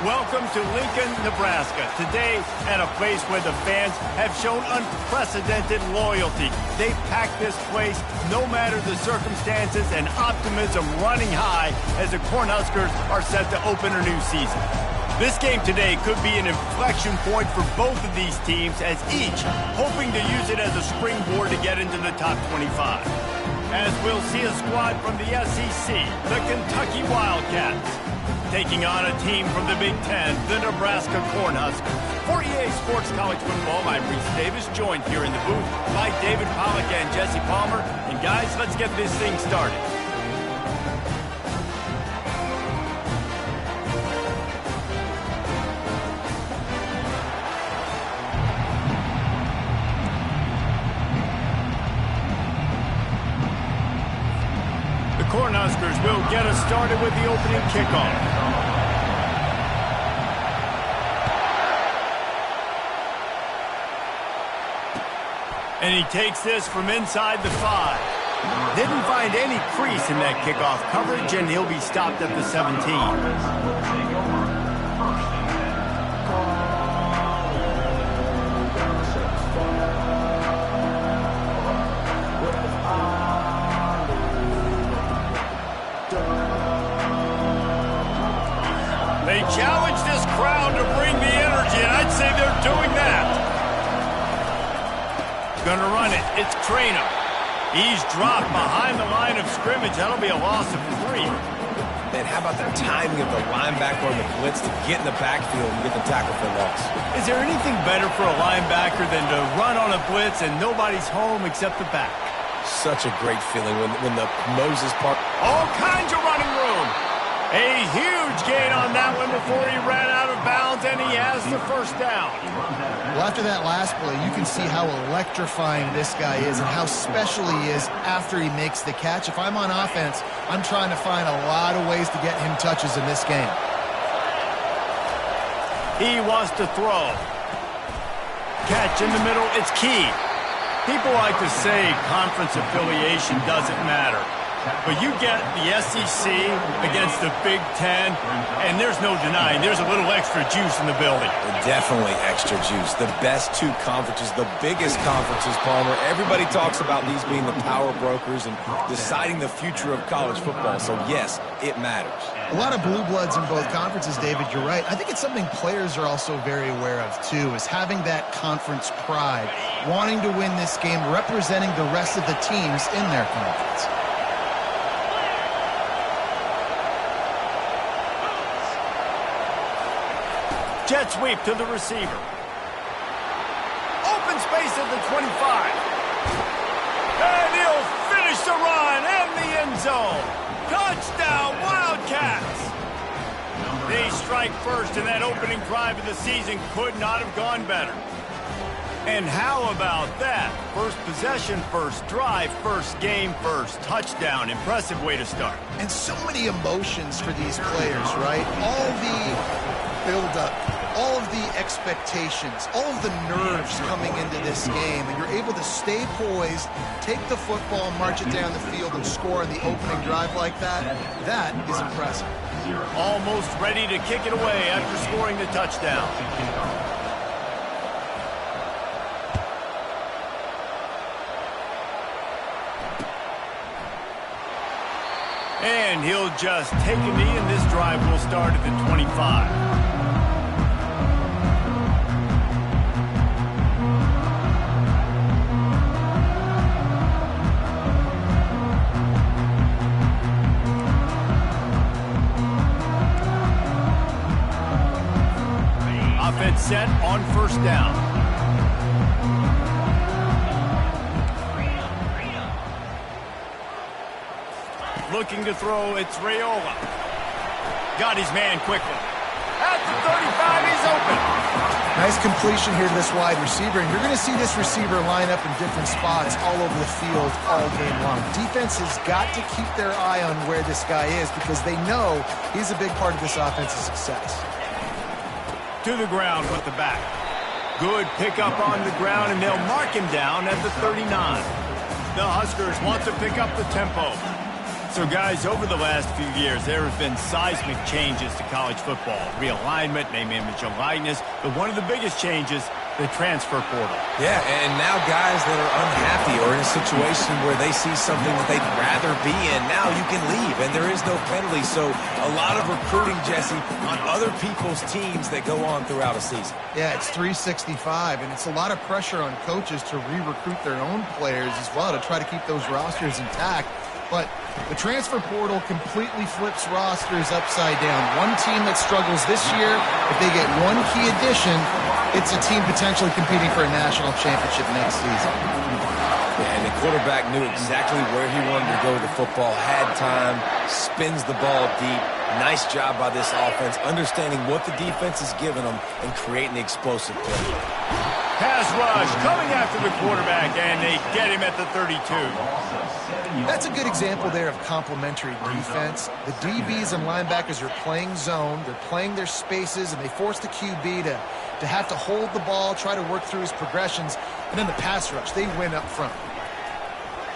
Welcome to Lincoln, Nebraska. Today, at a place where the fans have shown unprecedented loyalty. They pack this place no matter the circumstances, and optimism running high as the Cornhuskers are set to open a new season. This game today could be an inflection point for both of these teams, as each hoping to use it as a springboard to get into the top 25. As we'll see a squad from the SEC, the Kentucky Wildcats, taking on a team from the Big Ten, the Nebraska Cornhuskers. For EA Sports College Football, I'm Reese Davis, joined here in the booth by David Pollack and Jesse Palmer. And guys, let's get this thing started. The Cornhuskers will get us started with the opening kickoff. And he takes this from inside the 5. Didn't find any crease in that kickoff coverage, and he'll be stopped at the 17. They challenge this crowd to bring the energy, and I'd say they're doing that. Gonna run it. It's Traynor. He's dropped behind the line of scrimmage. That'll be a loss of 3. And how about the timing of the linebacker on the blitz to get in the backfield and get the tackle for loss? Is there anything better for a linebacker than to run on a blitz and nobody's home except the back? Such a great feeling when the Moses Park. All kinds of running room. A huge gain on that one before he ran out of bounds, and he has the first down. Well, after that last play, you can see how electrifying this guy is and how special he is after he makes the catch. If I'm on offense, I'm trying to find a lot of ways to get him touches in this game. He wants to throw. Catch in the middle, it's key. People like to say conference affiliation doesn't matter. But you get the SEC against the Big Ten, and there's no denying there's a little extra juice in the building. Definitely extra juice. The best 2 conferences, the biggest conferences, Palmer. Everybody talks about these being the power brokers and deciding the future of college football. So, yes, it matters. A lot of blue bloods in both conferences, David, you're right. I think it's something players are also very aware of, too, is having that conference pride, wanting to win this game, representing the rest of the teams in their conference. Jet sweep to the receiver. Open space at the 25. And he'll finish the run and the end zone. Touchdown, Wildcats. They strike first, and that opening drive of the season could not have gone better. And how about that? First possession, first drive, first game, first touchdown. Impressive way to start. And so many emotions for these players, right? All the build-up, all of the expectations, all of the nerves coming into this game, and you're able to stay poised, take the football, march it down the field, and score on the opening drive like that. That is impressive. Almost ready to kick it away after scoring the touchdown. And he'll just take a knee, and this drive will start at the 25. Offense set on first down. Looking to throw, it's Raiola. Got his man quickly. At the 35, he's open. Nice completion here to this wide receiver, and you're going to see this receiver line up in different spots all over the field all game long. Defense has got to keep their eye on where this guy is because they know he's a big part of this offense's success. To the ground with the back. Good pickup on the ground, and they'll mark him down at the 39. The Huskers want to pick up the tempo. So, guys, over the last few years, there have been seismic changes to college football. Realignment, name, image, and likeness. But one of the biggest changes, the transfer portal. Yeah, and now guys that are unhappy or in a situation where they see something that they'd rather be in, now you can leave, and there is no penalty. So a lot of recruiting, Jesse, on other people's teams that go on throughout a season. Yeah, it's 365, and it's a lot of pressure on coaches to re-recruit their own players as well to try to keep those rosters intact. But the transfer portal completely flips rosters upside down. One team that struggles this year, if they get one key addition, it's a team potentially competing for a national championship next season. Yeah, and the quarterback knew exactly where he wanted to go with the football, had time, spins the ball deep. Nice job by this offense, understanding what the defense is giving them and creating the explosive play. Pass rush coming after the quarterback, and they get him at the 32. That's a good example there of complementary defense. The DBs and linebackers are playing zone, they're playing their spaces, and they force the QB to have to hold the ball, try to work through his progressions, and then the pass rush, they win up front.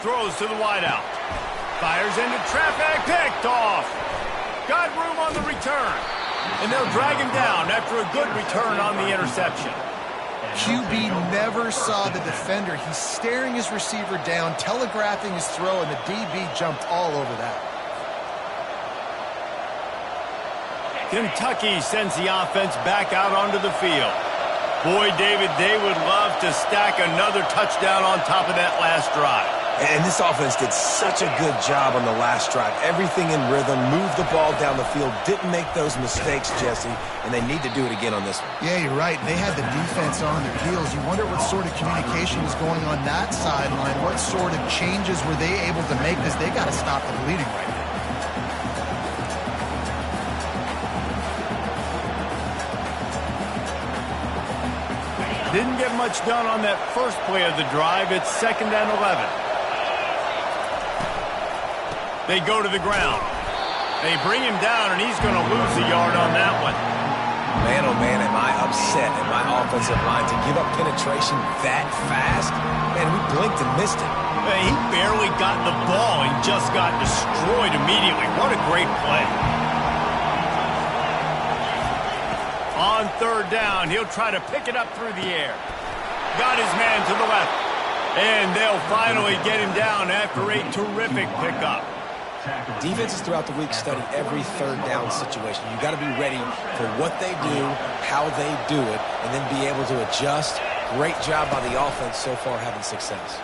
Throws to the wideout. Fires into traffic, picked off. Got room on the return. And they'll drag him down after a good return on the interception. QB never saw the defender. He's staring his receiver down, telegraphing his throw, and the DB jumped all over that. Kentucky sends the offense back out onto the field. Boy, David, they would love to stack another touchdown on top of that last drive. And this offense did such a good job on the last drive. Everything in rhythm, moved the ball down the field, didn't make those mistakes, Jesse, and they need to do it again on this one. Yeah, you're right. They had the defense on their heels. You wonder what sort of communication was going on that sideline. What sort of changes were they able to make, because they got to stop the bleeding right now. Didn't get much done on that first play of the drive. It's 2nd and 11. They go to the ground. They bring him down, and he's going to lose a yard on that one. Man, oh man, am I upset at my offensive line to give up penetration that fast? Man, we blinked and missed it. He barely got the ball and just got destroyed immediately. What a great play. On 3rd down, he'll try to pick it up through the air. Got his man to the left. And they'll finally get him down after a terrific pickup. Defenses throughout the week study every 3rd down situation. You got to be ready for what they do, how they do it, and then be able to adjust. Great job by the offense so far having success.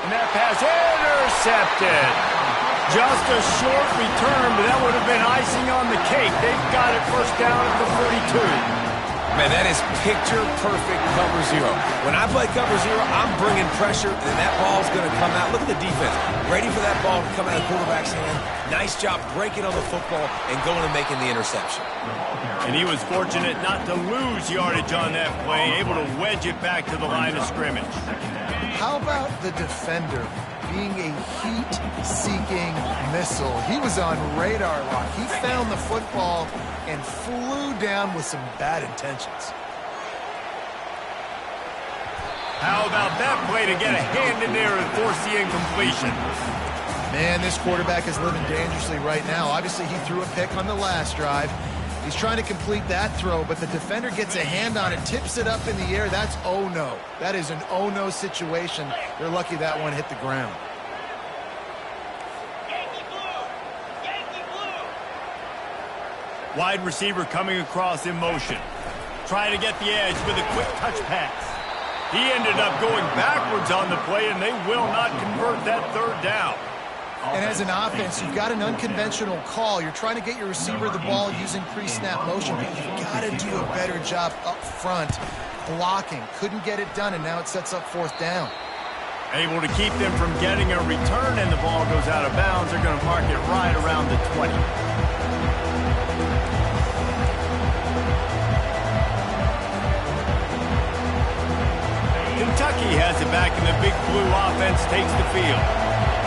And that pass intercepted. Just a short return, but that would have been icing on the cake. They've got it 1st down at the 42. Man, that is picture-perfect cover zero. When I play cover zero, I'm bringing pressure, and that ball's going to come out. Look at the defense. Ready for that ball to come out of the quarterback's hand. Nice job breaking on the football and going and making the interception. And he was fortunate not to lose yardage on that play, able to wedge it back to the line of scrimmage. How about the defender being a heat-seeking missile? He was on radar lock. He found the football and flew down with some bad intentions. How about that play to get a hand in there and force the incompletion? Man, this quarterback is living dangerously right now. Obviously, he threw a pick on the last drive. He's trying to complete that throw, but the defender gets a hand on it, tips it up in the air. That's oh-no. That is an oh-no situation. They're lucky that one hit the ground. Wide receiver coming across in motion. Trying to get the edge with a quick touch pass. He ended up going backwards on the play, and they will not convert that 3rd down. And as an offense, you've got an unconventional call. You're trying to get your receiver the ball using pre-snap motion, but you've got to do a better job up front blocking. Couldn't get it done, and now it sets up 4th down. Able to keep them from getting a return, and the ball goes out of bounds. They're going to mark it right around the 20. Kentucky has it back, and the Big Blue offense takes the field.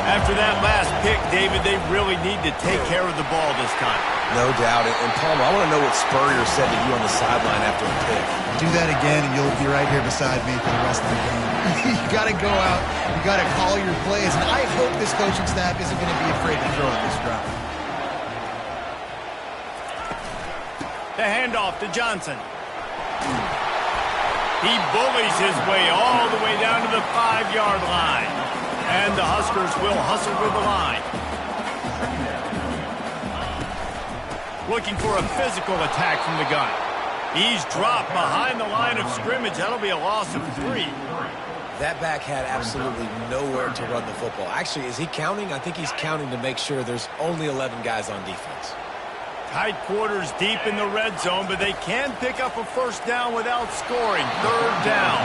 After that last pick, David, they really need to take care of the ball this time. No doubt. And Palmer, I want to know what Spurrier said to you on the sideline after a pick. Do that again, and you'll be right here beside me for the rest of the game. You got to go out. You got to call your plays. And I hope this coaching staff isn't going to be afraid to throw at this drive. The handoff to Johnson. He bullies his way all the way down to the 5-yard line. And the Huskers will hustle to the line. Looking for a physical attack from the gun. He's dropped behind the line of scrimmage. That'll be a loss of 3. That back had absolutely nowhere to run the football. Actually, is he counting? I think he's counting to make sure there's only 11 guys on defense. Tight quarters deep in the red zone, but they can pick up a first down without scoring. 3rd down.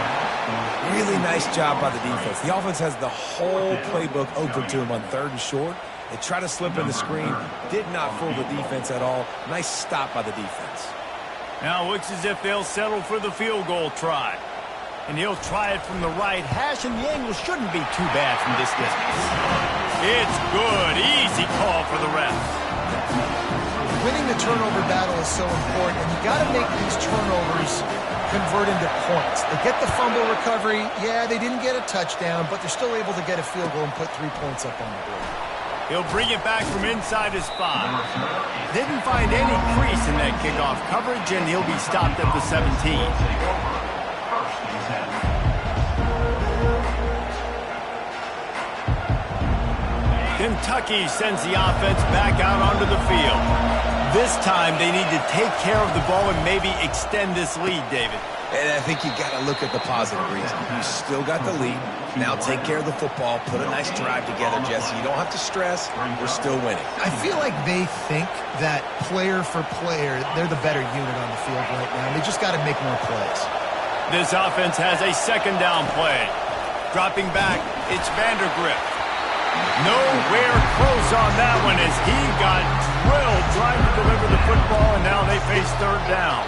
Really nice job by the defense. The offense has the whole playbook open to him on 3rd and short. They try to slip in the screen. Did not fool the defense at all. Nice stop by the defense. Now it looks as if they'll settle for the field goal try. And he'll try it from the right hash, and the angle shouldn't be too bad from this distance. It's good. Easy call for the refs. Winning the turnover battle is so important, and you got to make these turnovers convert into points. They get the fumble recovery. Yeah, they didn't get a touchdown, but they're still able to get a field goal and put 3 points up on the board. He'll bring it back from inside his 5. Didn't find any crease in that kickoff coverage, and he'll be stopped at the 17. Kentucky sends the offense back out onto the field. This time they need to take care of the ball and maybe extend this lead, David. And I think you got to look at the positive reason. You still got the lead. Now take care of the football. Put a nice drive together, Jesse. You don't have to stress. We're still winning. I feel like they think that player for player, they're the better unit on the field right now. They just got to make more plays. This offense has a 2nd down play. Dropping back, it's Vandergrift. Nowhere close on that one as he got drilled trying to deliver the football, and now they face 3rd down.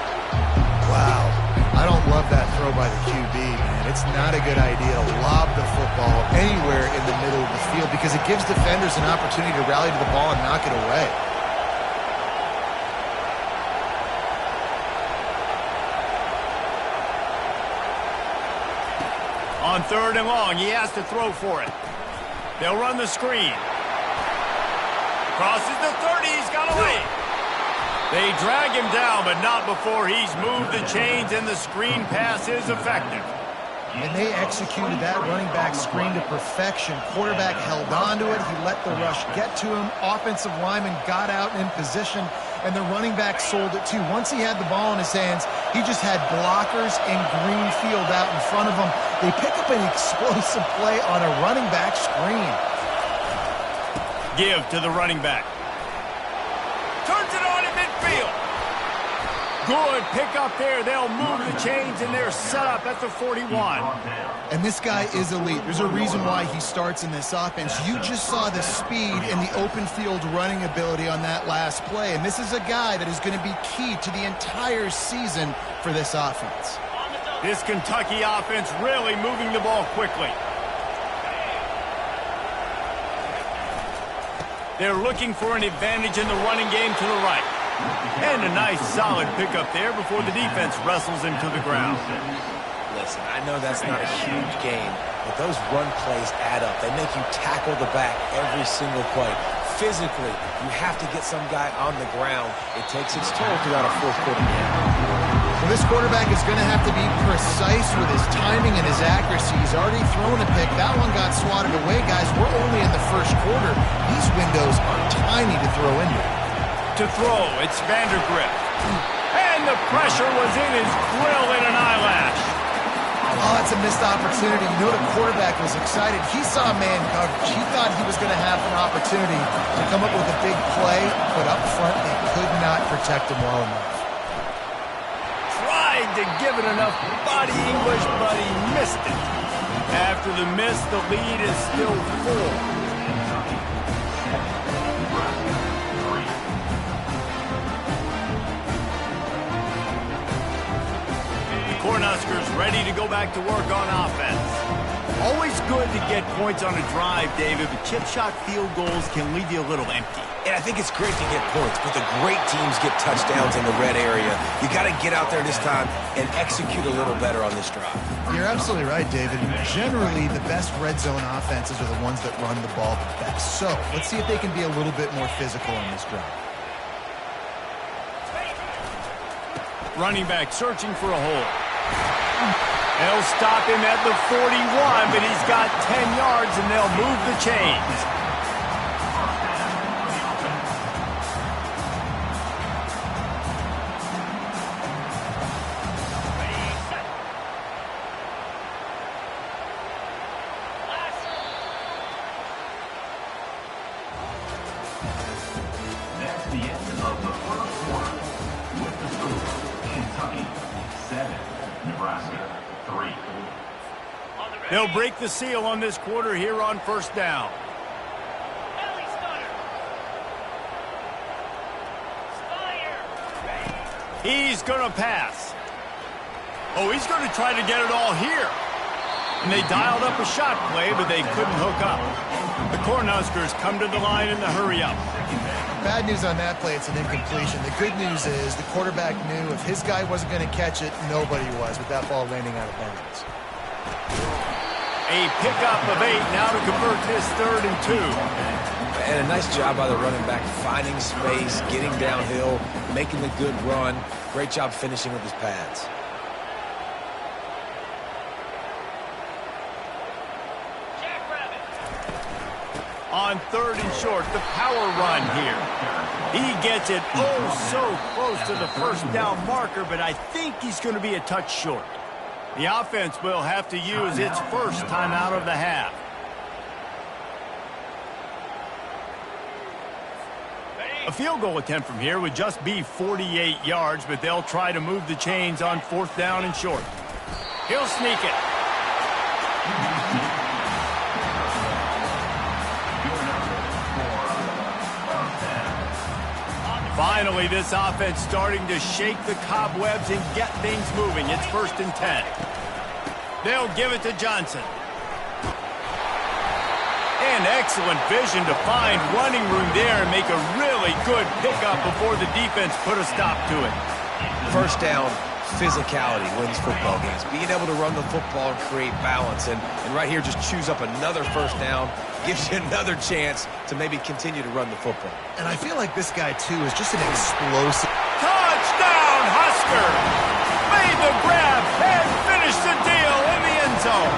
Wow. I don't love that throw by the QB, man. It's not a good idea to lob the football anywhere in the middle of the field because it gives defenders an opportunity to rally to the ball and knock it away. On 3rd and long, he has to throw for it. They'll run the screen. Crosses the 30, he's got away. They drag him down, but not before he's moved the chains, and the screen pass is effective. And they executed that running back screen to perfection. Quarterback held on to it. He let the rush get to him. Offensive lineman got out in position, and the running back sold it too. Once he had the ball in his hands, he just had blockers and green field out in front of him. They pick up an explosive play on a running back screen. Give to the running back. Turns it on in midfield. Good pick up there. They'll move the chains, and they're set up at the 41. And this guy is elite. There's a reason why he starts in this offense. You just saw the speed and the open field running ability on that last play. And this is a guy that is going to be key to the entire season for this offense. This Kentucky offense really moving the ball quickly. They're looking for an advantage in the running game to the right. And a nice solid pickup there before the defense wrestles him to the ground. Listen, I know that's not a huge game, but those run plays add up. They make you tackle the back every single play. Physically, you have to get some guy on the ground. It takes its toll throughout a 4th quarter game. Well, this quarterback is going to have to be precise with his timing and his accuracy. He's already thrown a pick. That one got swatted away, guys. We're only in the 1st quarter. These windows are tiny to throw into. To throw, it's Vandergrift. And the pressure was in his grill in an eyelash. Oh, it's a missed opportunity. You know, the quarterback was excited. He saw man coverage. He thought he was going to have an opportunity to come up with a big play, but up front, they could not protect him well enough. Tried to give it enough body English, but he missed it. After the miss, the lead is still 4. Cornhuskers ready to go back to work on offense. Always good to get points on a drive, David, but chip shot field goals can leave you a little empty. And I think it's great to get points, but the great teams get touchdowns in the red area. You got to get out there this time and execute a little better on this drive. You're absolutely right, David. Generally, the best red zone offenses are the ones that run the ball the best. So let's see if they can be a little bit more physical on this drive. Running back searching for a hole. They'll stop him at the 41, but he's got 10 yards, and they'll move the chains. That's the end of the first quarter. With the score, Kentucky 7, Nebraska 3. They'll break the seal on this quarter here on first down. He's going to pass. Oh, he's going to try to get it all here. And they dialed up a shot play, but they couldn't hook up. The Cornhuskers come to the line in the hurry-up. Bad news on that play, it's an incompletion. The good news is the quarterback knew if his guy wasn't going to catch it, nobody was, with that ball landing out of bounds. A pickup of 8 now to convert this 3rd and 2. And a nice job by the running back, finding space, getting downhill, making the good run. Great job finishing with his pads. On 3rd and short, the power run here. He gets it oh so close to the first down marker, but I think he's going to be a touch short. The offense will have to use its first timeout of the half. A field goal attempt from here would just be 48 yards, but they'll try to move the chains on 4th down and short. He'll sneak it. Finally, this offense starting to shake the cobwebs and get things moving. It's 1st and 10. They'll give it to Johnson. And excellent vision to find running room there and make a really good pickup before the defense put a stop to it. First down, physicality wins football games. Being able to run the football and create balance. And right here, just choose up another first down. Gives you another chance to maybe continue to run the football. And I feel like this guy, too, is just an explosive. Touchdown, Husker! Made the grab and finished the deal in the end zone.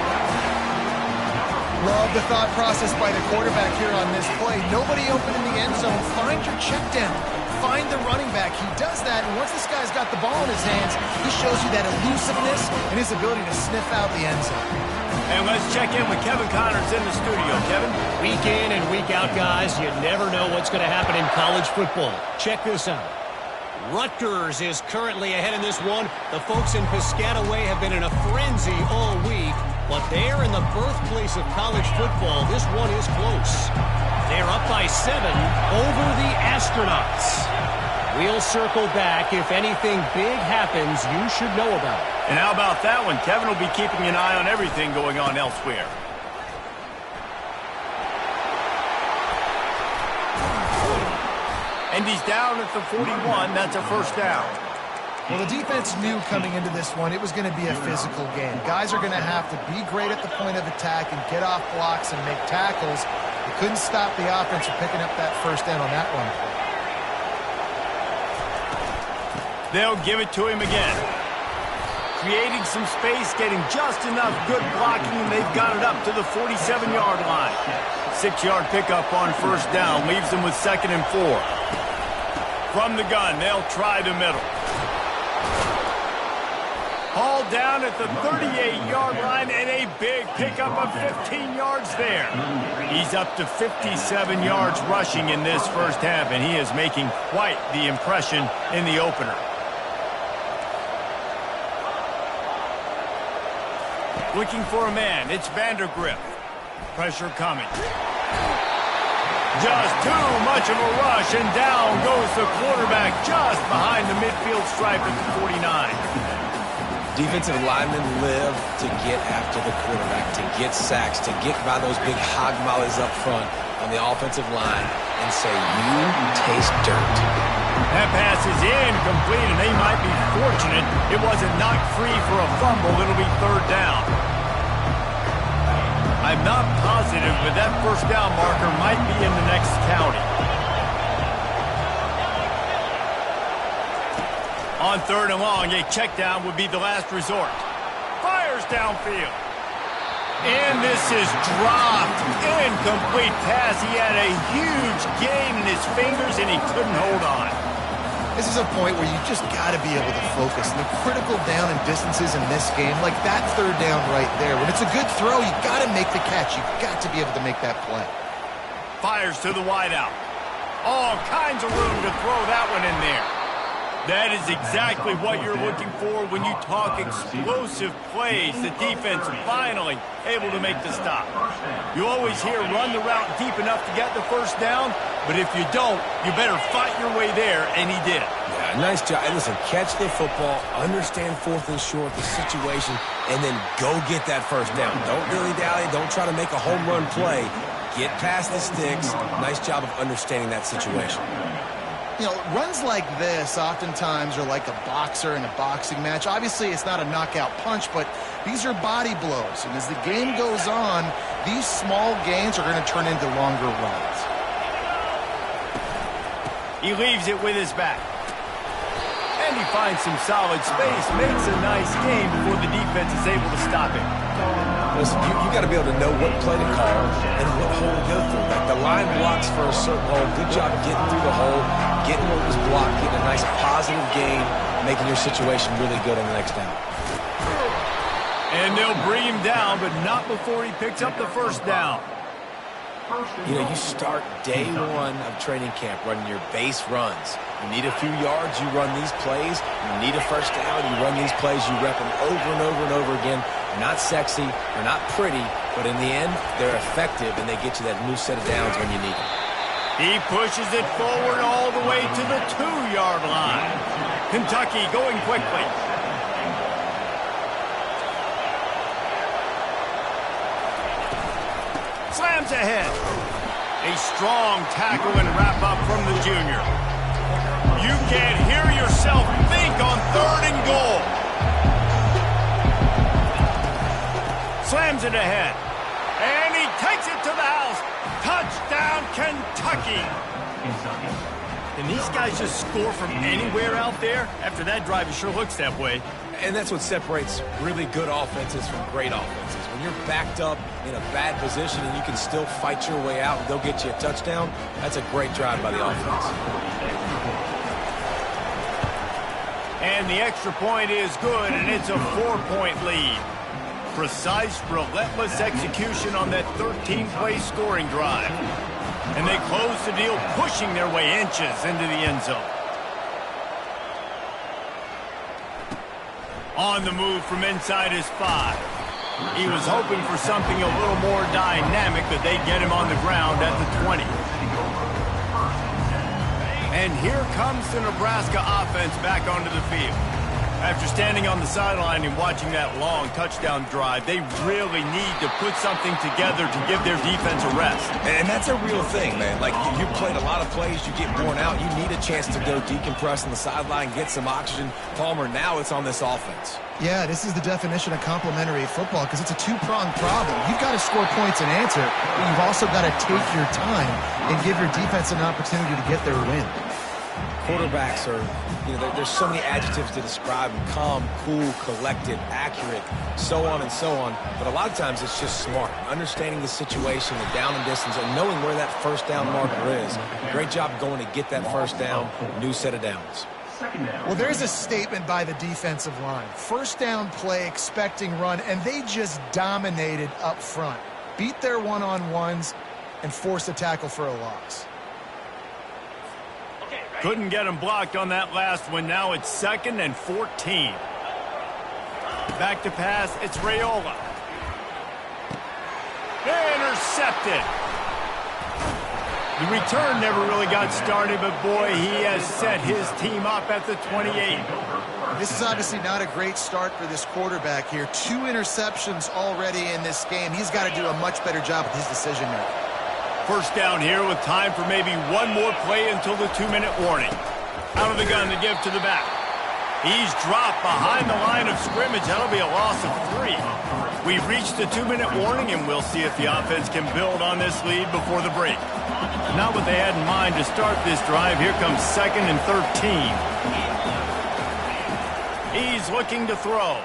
Love the thought process by the quarterback here on this play. Nobody open in the end zone. Find your check down. Find the running back. He does that, and once this guy's got the ball in his hands, he shows you that elusiveness and his ability to sniff out the end zone. And let's check in with Kevin Connors in the studio. Kevin? Week in and week out, guys, you never know what's going to happen in college football. Check this out. Rutgers is currently ahead in this one. The folks in Piscataway have been in a frenzy all week, but they're in the birthplace of college football. This one is close. They're up by 7 over the Astronauts. We'll circle back. If anything big happens, you should know about it. And how about that one? Kevin will be keeping an eye on everything going on elsewhere. And he's down at the 41. That's a first down. Well, the defense knew coming into this one it was going to be a physical game. Guys are going to have to be great at the point of attack and get off blocks and make tackles. They couldn't stop the offense from picking up that first down on that one play. They'll give it to him again. Creating some space, getting just enough good blocking, and they've got it up to the 47-yard line. 6-yard pickup on first down leaves them with 2nd and 4. From the gun, they'll try the middle. Hauled down at the 38-yard line, and a big pickup of 15 yards there. He's up to 57 yards rushing in this first half, and he is making quite the impression in the opener. Looking for a man, it's Vandergrift. Pressure coming. Just too much of a rush, and down goes the quarterback just behind the midfield stripe at the 49. Defensive linemen live to get after the quarterback, to get sacks, to get by those big hog mollies up front on the offensive line and say, you taste dirt. That pass is incomplete, and they might be fortunate it wasn't knocked free for a fumble. It'll be third down. I'm not positive, but that first down marker might be in the next county. On third and long, a check down would be the last resort. Fires downfield. And this is dropped. Incomplete pass. He had a huge gain in his fingers, and he couldn't hold on. This is a point where you just got to be able to focus. And the critical down and distances in this game, like that third down right there, when it's a good throw, you got to make the catch. You've got to be able to make that play. Fires to the wideout. All kinds of room to throw that one in there. That is exactly what you're looking for when you talk explosive plays. The defense finally able to make the stop. You always hear run the route deep enough to get the first down, but if you don't, you better fight your way there, and he did. Yeah, nice job. And listen, catch the football, understand fourth and short, the situation, and then go get that first down. Don't dilly-dally. Don't try to make a home run play. Get past the sticks. Nice job of understanding that situation. You know, runs like this oftentimes are like a boxer in a boxing match. Obviously, it's not a knockout punch, but these are body blows. And as the game goes on, these small gains are going to turn into longer runs. He leaves it with his back. And he finds some solid space, makes a nice game before the defense is able to stop him. Listen, you got to be able to know what play to call and what hole to go through. Like the line blocks for a certain hole. Good job getting through the hole, getting what was blocked, getting a nice positive gain, making your situation really good on the next down. And they'll bring him down, but not before he picks up the first down. You know, you start day one of training camp running your base runs. You need a few yards, you run these plays. You need a first down, you run these plays. You rep them over and over and over again. They're not sexy, they're not pretty, but in the end, they're effective, and they get you that new set of downs when you need them. He pushes it forward all the way to the 2-yard line. Kentucky going quickly. Slams ahead. A strong tackle and wrap up from the junior. You can't hear yourself think on third and goal. Slams it ahead. And he takes it to the house. Touchdown, Kentucky. And these guys just score from anywhere out there? After that drive, it sure looks that way. And that's what separates really good offenses from great offenses. When you're backed up in a bad position and you can still fight your way out and go get you a touchdown, that's a great drive by the offense. And the extra point is good, and it's a 4-point lead. Precise, relentless execution on that 13-play scoring drive. And they close the deal, pushing their way inches into the end zone. On the move from inside his 5. He was hoping for something a little more dynamic, but they get him on the ground at the 20. And here comes the Nebraska offense back onto the field. After standing on the sideline and watching that long touchdown drive, they really need to put something together to give their defense a rest. And that's a real thing, man. Like, you played a lot of plays, you get worn out, you need a chance to go decompress on the sideline, get some oxygen. Palmer, now it's on this offense. Yeah, this is the definition of complementary football because it's a two-pronged problem. You've got to score points and answer, but you've also got to take your time and give your defense an opportunity to get their win. Quarterbacks are, there's so many adjectives to describe them: calm, cool, collected, accurate, so on and so on. But a lot of times it's just smart, understanding the situation, the down and distance, and knowing where that first down marker is. Great job going to get that first down, new set of downs. Well, there's a statement by the defensive line. First down play, expecting run, and they just dominated up front. Beat their one-on-ones and force a tackle for a loss. Couldn't get him blocked on that last one. Now it's 2nd and 14. Back to pass. It's Raiola. Intercepted. The return never really got started, but boy, he has set his team up at the 28. This is obviously not a great start for this quarterback here. 2 interceptions already in this game. He's got to do a much better job with his decision making. First down here with time for maybe one more play until the 2-minute warning. Out of the gun to give to the back. He's dropped behind the line of scrimmage. That'll be a loss of 3. We've reached the 2-minute warning, and we'll see if the offense can build on this lead before the break. Not what they had in mind to start this drive. Here comes 2nd and 13. He's looking to throw.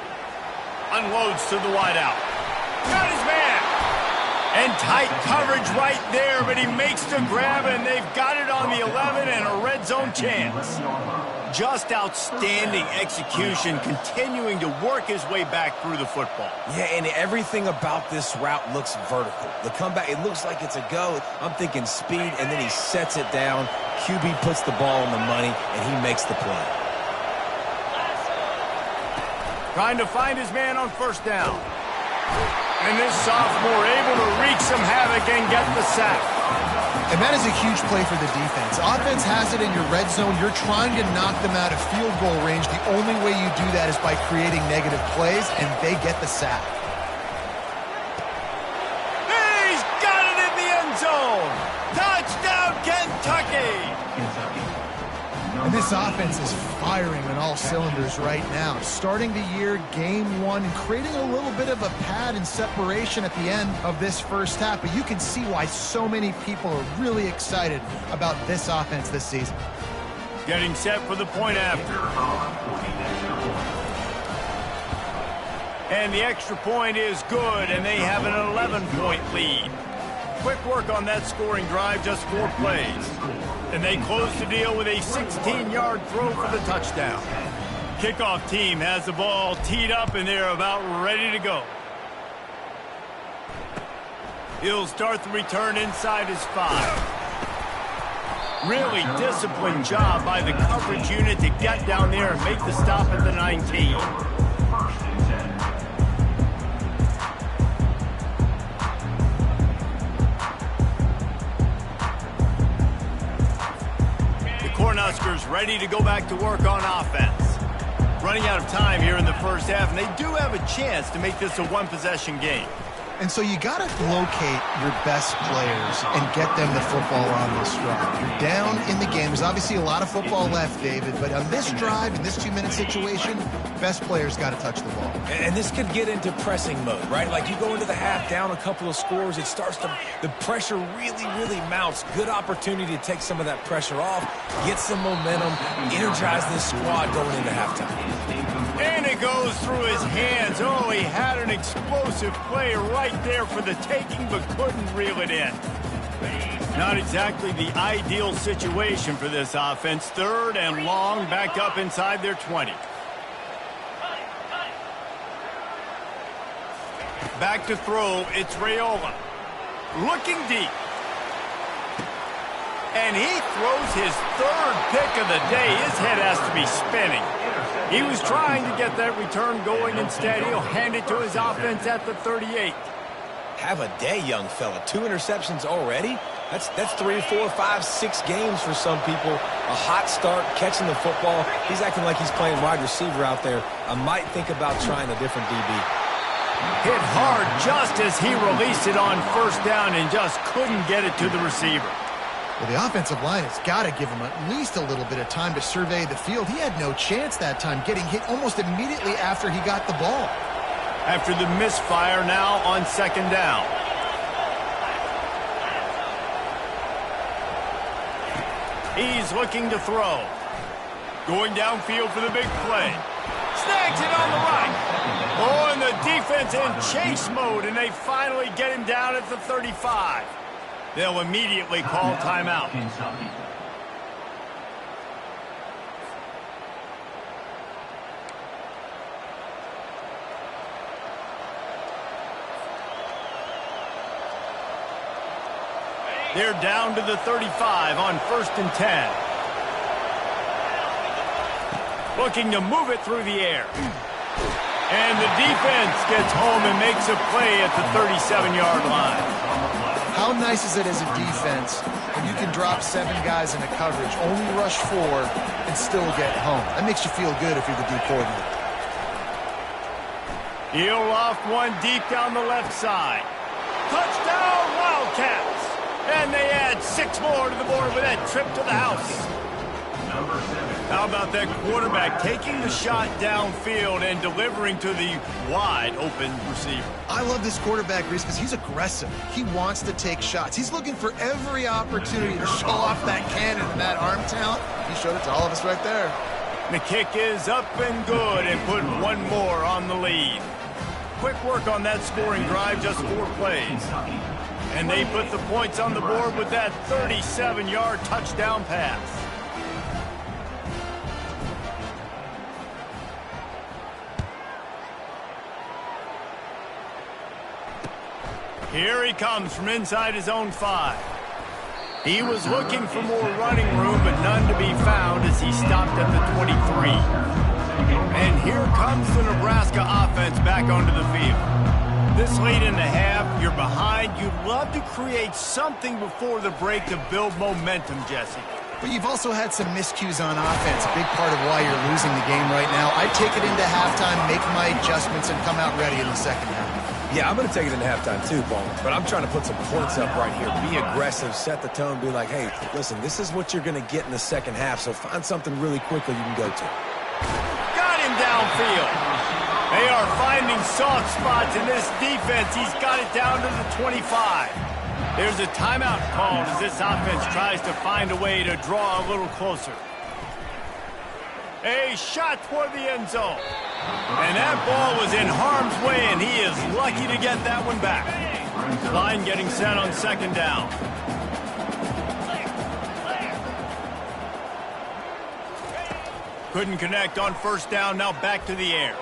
Unloads to the wideout. Got his man. And tight coverage right there, but he makes the grab, and they've got it on the 11 and a red zone chance. Just outstanding execution, continuing to work his way back through the football. Yeah, and everything about this route looks vertical. The comeback, it looks like it's a go. I'm thinking speed, and then he sets it down. QB puts the ball on the money, and he makes the play. Trying to find his man on first down. And this sophomore able to wreak some havoc and get the sack. And that is a huge play for the defense. Offense has it in your red zone. You're trying to knock them out of field goal range. The only way you do that is by creating negative plays, and they get the sack. He's got it in the end zone. Touchdown, Kentucky. And this offense is firing on all cylinders right now. Starting the year, game 1, and creating a little bit of a pad and separation at the end of this first half. But you can see why so many people are really excited about this offense this season. Getting set for the point after. And the extra point is good, and they have an 11-point lead. Quick work on that scoring drive, just 4 plays. And they close the deal with a 16-yard throw for the touchdown. Kickoff team has the ball teed up, and they're about ready to go. He'll start the return inside his 5. Really disciplined job by the coverage unit to get down there and make the stop at the 19. Cornhuskers ready to go back to work on offense. Running out of time here in the first half, and they do have a chance to make this a one-possession game. And so you got to locate your best players and get them the football on this drive. You're down in the game. There's obviously a lot of football left, David, but on this drive, in this 2-minute situation, best players got to touch the ball. And this could get into pressing mode, right? Like you go into the half down a couple of scores, it starts to, the pressure really mounts. Good opportunity to take some of that pressure off, get some momentum, energize this squad going into halftime. And it goes through his hands. Oh, he had an explosive play right there for the taking, but couldn't reel it in. Not exactly the ideal situation for this offense. 3rd and long, back up inside their 20. Back to throw, it's Raiola. Looking deep. And he throws his 3rd pick of the day. His head has to be spinning. He was trying to get that return going. Instead, he'll hand it to his offense at the 38. Have a day, young fella. 2 interceptions already? That's 3, 4, 5, 6 games for some people. A hot start, catching the football. He's acting like he's playing wide receiver out there. I might think about trying a different DB. Hit hard just as he released it on first down and just couldn't get it to the receiver. Well, the offensive line has got to give him at least a little bit of time to survey the field. He had no chance that time, getting hit almost immediately after he got the ball. After the misfire, now on 2nd down. He's looking to throw. Going downfield for the big play. Snags it on the right. Oh, and the defense in chase mode, and they finally get him down at the 35. They'll immediately call timeout. They're down to the 35 on 1st and 10. Looking to move it through the air. And the defense gets home and makes a play at the 37-yard line. How nice is it as a defense when you can drop 7 guys into coverage, only rush 4, and still get home? That makes you feel good if you're the D coordinator. He'll loft one deep down the left side. Touchdown, Wildcats! And they add 6 more to the board with that trip to the house. How about that quarterback taking the shot downfield and delivering to the wide open receiver? I love this quarterback, Reese, because he's aggressive. He wants to take shots. He's looking for every opportunity to show off that cannon and that arm talent. He showed it to all of us right there. The kick is up and good and put one more on the lead. Quick work on that scoring drive, just 4 plays. And they put the points on the board with that 37-yard touchdown pass. Here he comes from inside his own 5. He was looking for more running room, but none to be found as he stopped at the 23. And here comes the Nebraska offense back onto the field. This late in the half, you're behind. You'd love to create something before the break to build momentum, Jesse. But you've also had some miscues on offense, a big part of why you're losing the game right now. I'd take it into halftime, make my adjustments, and come out ready in the second half. Yeah, I'm going to take it into halftime too, Paul. But I'm trying to put some points up right here. Be aggressive, set the tone, be like, hey, listen, this is what you're going to get in the second half, so find something really quickly you can go to. Got him downfield. They are finding soft spots in this defense. He's got it down to the 25. There's a timeout called as this offense tries to find a way to draw a little closer. A shot toward the end zone. And that ball was in harm's way, and he is lucky to get that one back. Line getting set on second down. Couldn't connect on first down, now back to the air.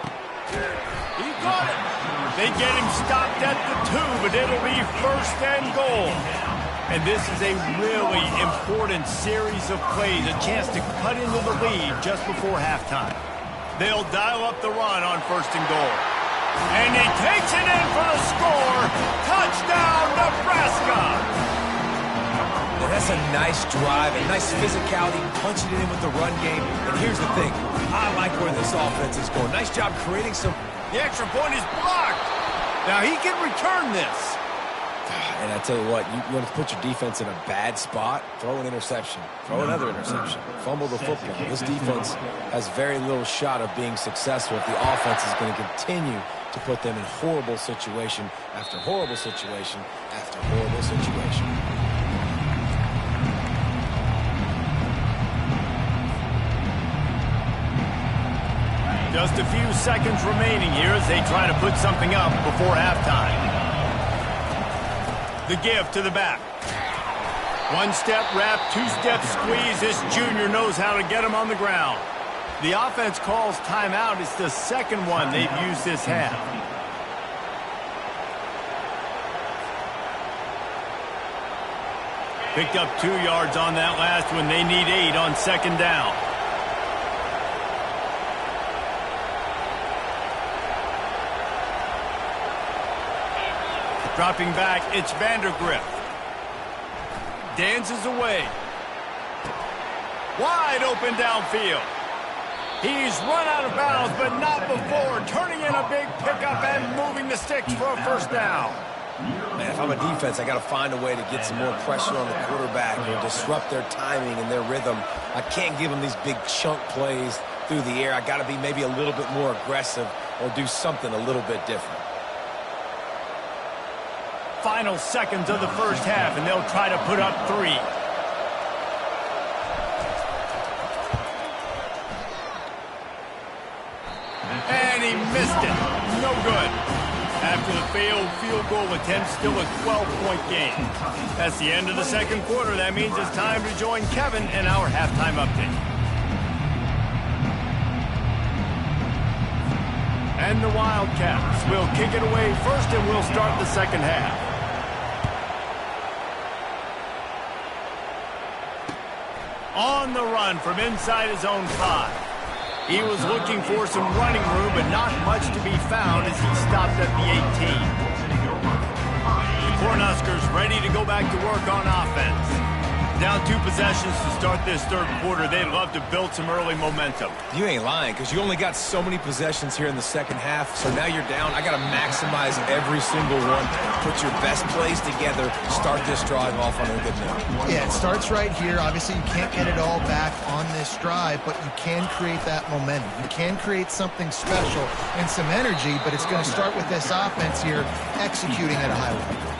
He got it. They get him stopped at the 2, but it'll be first and goal. And this is a really important series of plays, a chance to cut into the lead just before halftime. They'll dial up the run on first and goal. And he takes it in for the score. Touchdown, Nebraska! And that's a nice drive, a nice physicality, punching it in with the run game. And here's the thing. I like where this offense is going. Nice job creating some... The extra point is blocked. Now he can return this. And I tell you what, you want to put your defense in a bad spot, throw an interception, throw another interception, fumble the football. This defense has very little shot of being successful if the offense is going to continue to put them in horrible situation after horrible situation after horrible situation. Just a few seconds remaining here as they try to put something up before halftime. The give to the back. 1-step wrap, 2-step squeeze. This junior knows how to get him on the ground. The offense calls timeout. It's the second one they've used this half. Picked up 2 yards on that last one. They need 8 on second down. Dropping back, it's Vandergrift. Dances away. Wide open downfield. He's run out of bounds, but not before. Turning in a big pickup and moving the sticks for a first down. Man, if I'm a defense, I got to find a way to get some more pressure on the quarterback and disrupt their timing and their rhythm. I can't give them these big chunk plays through the air. I got to be maybe a little bit more aggressive or do something a little bit different. Final seconds of the first half, and they'll try to put up 3. And he missed it. No good. After the failed field goal attempt, still a 12-point game. That's the end of the second quarter. That means it's time to join Kevin and our halftime update. And the Wildcats will kick it away first, and we'll start the second half. On the run from inside his own 5. He was looking for some running room, but not much to be found as he stopped at the 18. Cornhuskers ready to go back to work on offense. Down 2 possessions to start this third quarter. They'd love to build some early momentum. You ain't lying, because you only got so many possessions here in the second half, so now you're down. I got to maximize every single one. Put your best plays together. Start this drive off on a good note. Yeah, it starts right here. Obviously, you can't get it all back on this drive, but you can create that momentum. You can create something special and some energy, but it's going to start with this offense here executing at a high level.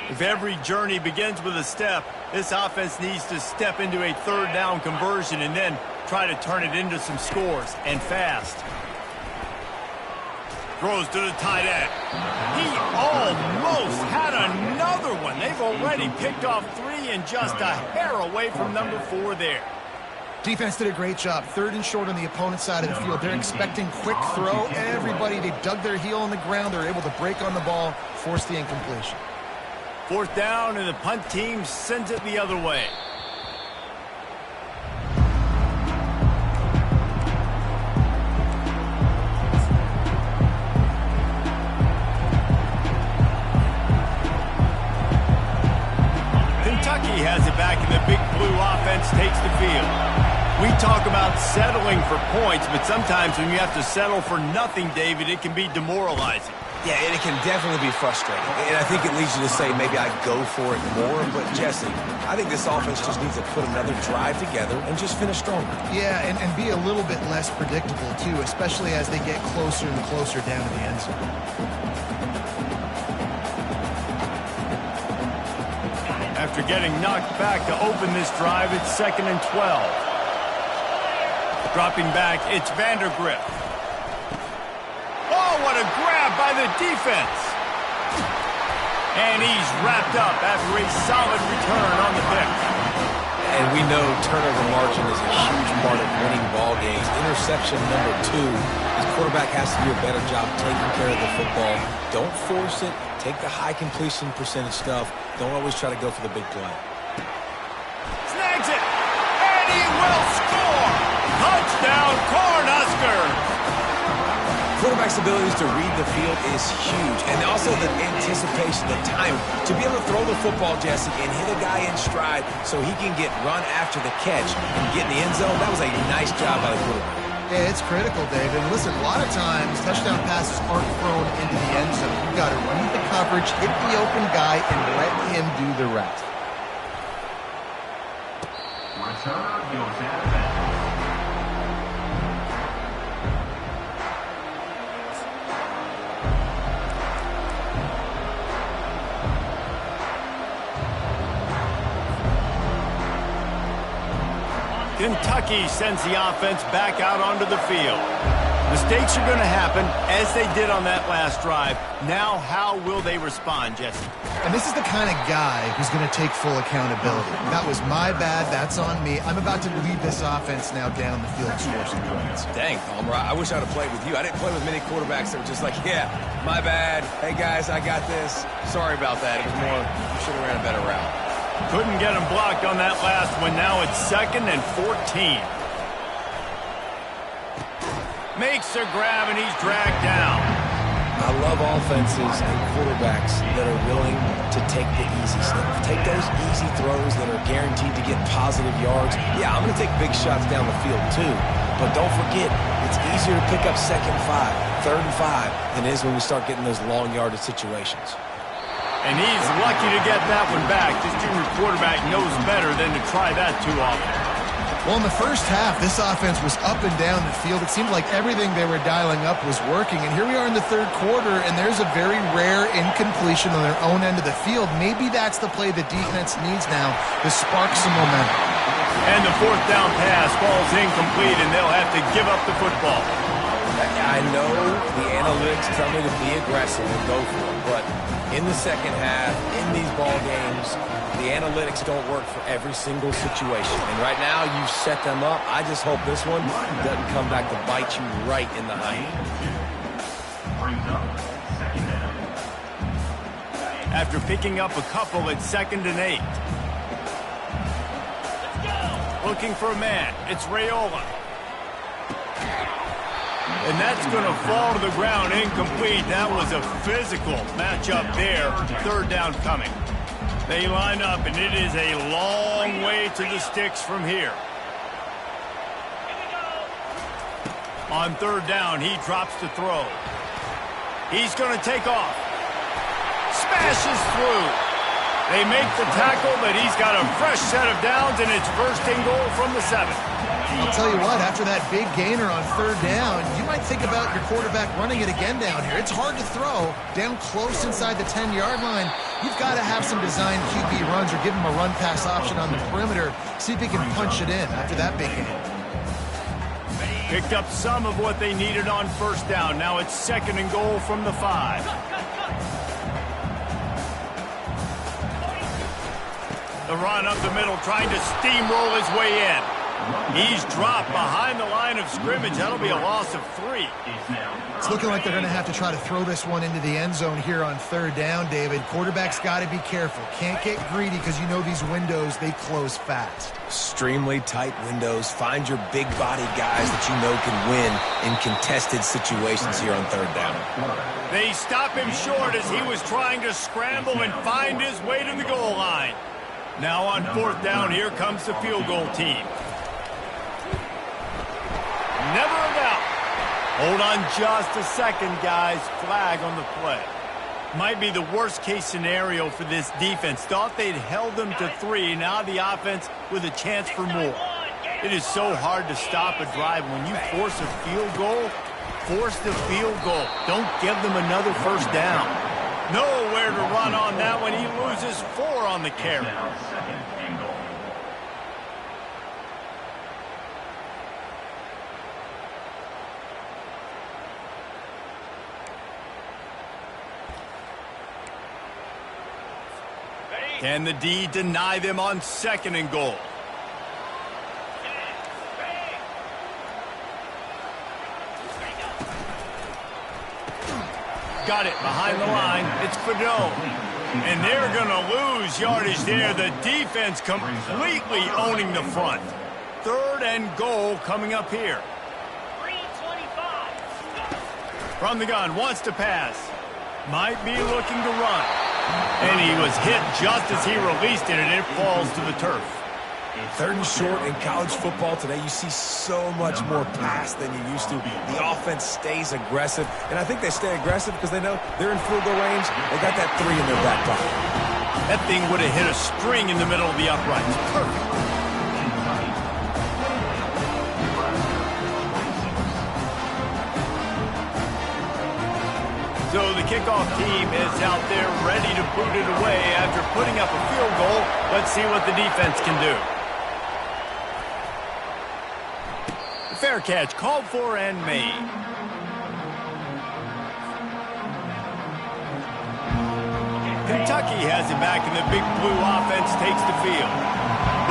If every journey begins with a step, this offense needs to step into a third down conversion and then try to turn it into some scores, and fast. Throws to the tight end. He almost had another one. They've already picked off 3 and just a hair away from number 4 there. Defense did a great job. 3rd and short on the opponent's side of the field. They're expecting quick throw. Everybody, they dug their heel on the ground. They're able to break on the ball, force the incompletion. 4th down, and the punt team sends it the other way. Kentucky has it back, and the big blue offense takes the field. We talk about settling for points, but sometimes when you have to settle for nothing, David, it can be demoralizing. Yeah, and it can definitely be frustrating. And I think it leads you to say maybe I go for it more. But, Jesse, I think this offense just needs to put another drive together and just finish stronger. Yeah, and be a little bit less predictable, too, especially as they get closer and closer down to the end zone. After getting knocked back to open this drive, it's 2nd and 12. Dropping back, it's Vandergrift. Oh, what a grab by the defense. And he's wrapped up after a solid return on the pick. And we know turnover margin is a huge part of winning ball games. Interception number 2. His quarterback has to do a better job taking care of the football. Don't force it. Take the high completion percentage stuff. Don't always try to go for the big play. Snags it. And he will score. Touchdown, Cornhuskers. Quarterback's abilities to read the field is huge, and also the anticipation, the time to be able to throw the football, Jesse, and hit a guy in stride so he can get run after the catch and get in the end zone. That was a nice job by the quarterback. Yeah, it's critical, David. And listen, a lot of times touchdown passes aren't thrown into the end zone. You've got to read the coverage, hit the open guy, and let him do the rest. Returner goes out of bounds. Kentucky sends the offense back out onto the field. Mistakes are going to happen, as they did on that last drive. Now, how will they respond, Jesse? And this is the kind of guy who's going to take full accountability. That was my bad. That's on me. I'm about to lead this offense now down the field and score some points. Dang, Palmer, I wish I'd have played with you. I didn't play with many quarterbacks that were just like, yeah, my bad. Hey, guys, I got this. Sorry about that. It was more, should have ran a better route. Couldn't get him blocked on that last one. Now it's 2nd and 14. Makes a grab, and he's dragged down. I love offenses and quarterbacks that are willing to take the easy stuff. Take those easy throws that are guaranteed to get positive yards. Yeah, I'm going to take big shots down the field too. But don't forget, it's easier to pick up 2nd and 5, 3rd and 5 than it is when we start getting those long yardage situations. And he's lucky to get that one back. This junior quarterback knows better than to try that too often. Well, in the first half, this offense was up and down the field. It seemed like everything they were dialing up was working. And here we are in the third quarter, and there's a very rare incompletion on their own end of the field. Maybe that's the play the defense needs now to spark some momentum. And the 4th down pass falls incomplete, and they'll have to give up the football. I know the analytics tell me to be aggressive and go for it, but in the second half, in these ball games, the analytics don't work for every single situation. And right now, you've set them up. I just hope this one doesn't come back to bite you right in the hind. Brings up 2nd down. After picking up a couple, it's 2nd and 8. looking for a man. It's Raiola. And that's going to fall to the ground incomplete. That was a physical matchup there. Third down coming. They line up, and it is a long way to the sticks from here. On third down, he drops to throw. He's going to take off. Smashes through. They make the tackle, but he's got a fresh set of downs, and it's first and goal from the 7. I'll tell you what, after that big gainer on third down, you might think about your quarterback running it again down here. It's hard to throw down close inside the 10-yard line. You've got to have some designed QB runs or give him a run-pass option on the perimeter. See if he can punch it in after that big gain. Picked up some of what they needed on first down. Now it's second and goal from the 5. The run up the middle, trying to steamroll his way in. He's dropped behind the line of scrimmage. That'll be a loss of 3. It's looking like they're going to have to try to throw this one into the end zone here on third down, David. Quarterback's got to be careful. Can't get greedy because you know these windows, they close fast. Extremely tight windows. Find your big body guys that you know can win in contested situations here on third down. They stop him short as he was trying to scramble and find his way to the goal line. Now on fourth down, here comes the field goal team. Never a doubt. Hold on just a second, guys. Flag on the play. Might be the worst-case scenario for this defense. Thought they'd held them to 3. Now the offense with a chance for more. It is so hard to stop a drive. When you force a field goal, force the field goal. Don't give them another first down. Nowhere to run on that one. He loses 4 on the carry. Can the D deny them on second and goal? Got it behind the line. It's Fedot. And they're going to lose yardage there. The defense completely owning the front. Third and goal coming up here. From the gun, wants to pass. Might be looking to run. And he was hit just as he released it, and it falls to the turf. Third and short in college football today, you see so much more pass than you used to. The offense stays aggressive, and I think they stay aggressive because they know they're in field goal range. They got that 3 in their back pocket. That thing would have hit a string in the middle of the uprights. Perfect. So the kickoff team is out there ready to boot it away after putting up a field goal. Let's see what the defense can do. The fair catch called for and made. Kentucky has it back, and the big blue offense takes the field.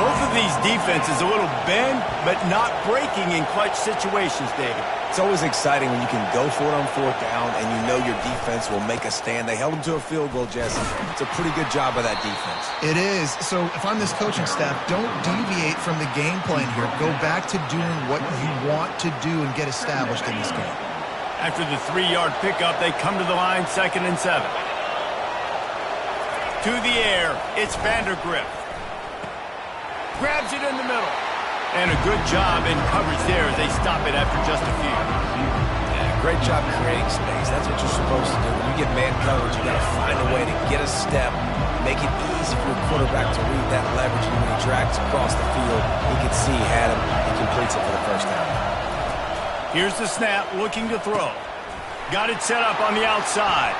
Both of these defenses a little bend, but not breaking in clutch situations, David. It's always exciting when you can go for it on fourth down and you know your defense will make a stand. They held them to a field goal, Jesse. It's a pretty good job by that defense. It is. So if I'm this coaching staff, don't deviate from the game plan here. Go back to doing what you want to do and get established in this game. After the 3-yard pickup, they come to the line, 2nd and 7. To the air, it's Vandergrift. Grabs it in the middle. And a good job in coverage there as they stop it after just a few. Yeah, great job creating space. That's what you're supposed to do. When you get man coverage, you got to find a way to get a step, make it easy for the quarterback to read that leverage. And when he drags across the field, he can see he had him. He completes it for the first down. Here's the snap, looking to throw. Got it set up on the outside.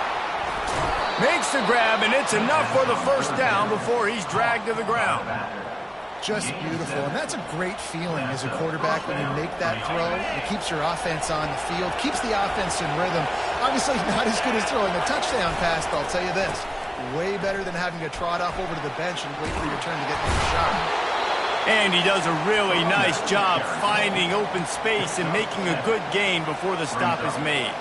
Makes the grab, and it's enough for the first down before he's dragged to the ground. Just beautiful, and that's a great feeling as a quarterback when you make that throw. It keeps your offense on the field, keeps the offense in rhythm. Obviously not as good as throwing a touchdown pass, but I'll tell you this, way better than having to trot off over to the bench and wait for your turn to get another shot. And he does a really nice job finding open space and making a good gain before the stop is made.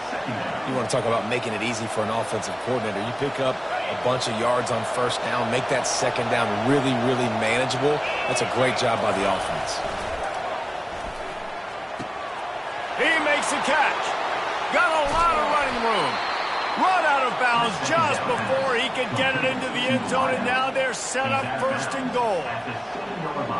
You want to talk about making it easy for an offensive coordinator. You pick up a bunch of yards on first down, make that second down really, really manageable. That's a great job by the offense. He makes a catch. Got a lot of running room. Run out of bounds just before he could get it into the end zone, and now they're set up first and goal.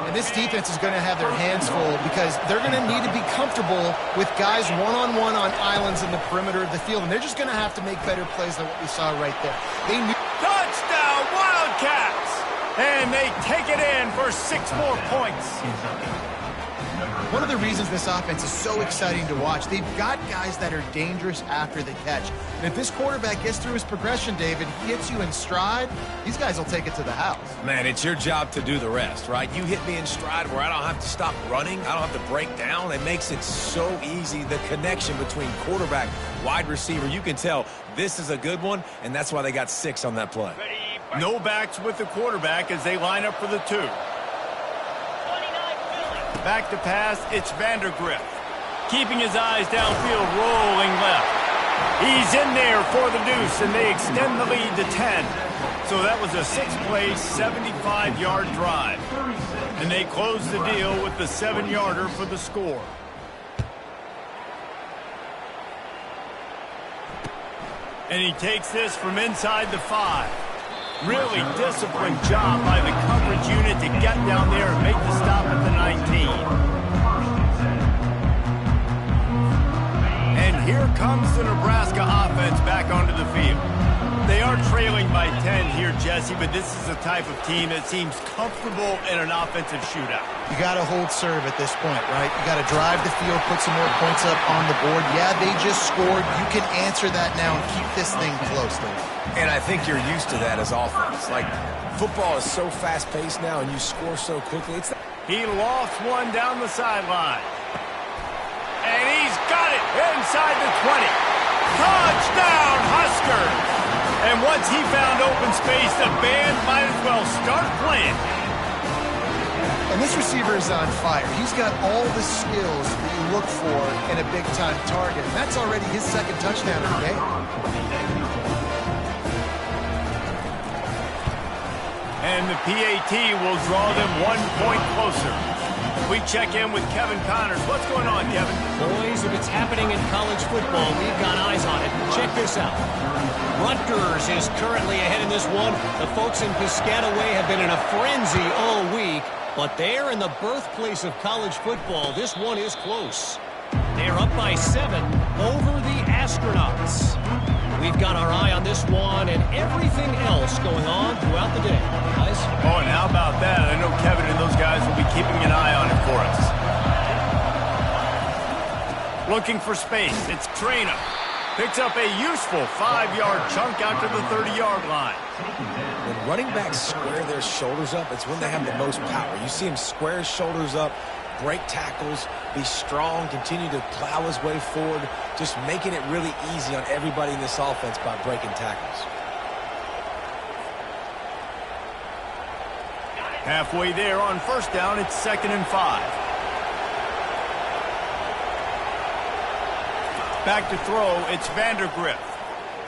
And this defense is going to have their hands full because they're going to need to be comfortable with guys one-on-one on islands in the perimeter of the field, and they're just going to have to make better plays than what we saw right there. Touchdown, Wildcats! And they take it in for 6 more points. One of the reasons this offense is so exciting to watch, they've got guys that are dangerous after the catch. And if this quarterback gets through his progression, David, he hits you in stride, these guys will take it to the house. Man, it's your job to do the rest, right? You hit me in stride where I don't have to stop running. I don't have to break down. It makes it so easy. The connection between quarterback, wide receiver, you can tell this is a good one, and that's why they got 6 on that play. No backs with the quarterback as they line up for the 2. Back to pass, it's Vandergrift. Keeping his eyes downfield, rolling left. He's in there for the deuce, and they extend the lead to 10. So that was a 6-play, 75-yard drive. And they close the deal with the 7-yarder for the score. And he takes this from inside the 5. Really disciplined job by the coverage unit to get down there and make the stop at the 19. And here comes the Nebraska offense back onto the field. They are trailing by 10 here, Jesse, but this is the type of team that seems comfortable in an offensive shootout. You got to hold serve at this point, right? You got to drive the field, put some more points up on the board. Yeah, they just scored. You can answer that now and keep this thing close, David. And I think you're used to that as offense. Like, football is so fast-paced now, and you score so quickly. He lofts one down the sideline. And he's got it inside the 20. Touchdown, Huskers! And once he found open space, the band might as well start playing. And this receiver is on fire. He's got all the skills that you look for in a big-time target. And that's already his 2nd touchdown of the game. And the PAT will draw them 1 point closer. We check in with Kevin Connors. What's going on, Kevin? Boys, if it's happening in college football, we've got eyes on it. Check this out. Rutgers is currently ahead in this one. The folks in Piscataway have been in a frenzy all week, but they're in the birthplace of college football. This one is close. They're up by 7 over the Astronauts. We've got our eye on this one and everything else going on throughout the day, guys. Oh, and how about that? I know Kevin and those guys will be keeping an eye on it for us. Looking for space. It's Traina. Picks up a useful 5-yard chunk out to the 30-yard line. When running backs square their shoulders up, it's when they have the most power. You see him square his shoulders up, break tackles, be strong, continue to plow his way forward, just making it really easy on everybody in this offense by breaking tackles. Halfway there on first down, it's 2nd and 5. Back to throw, it's Vandergrift.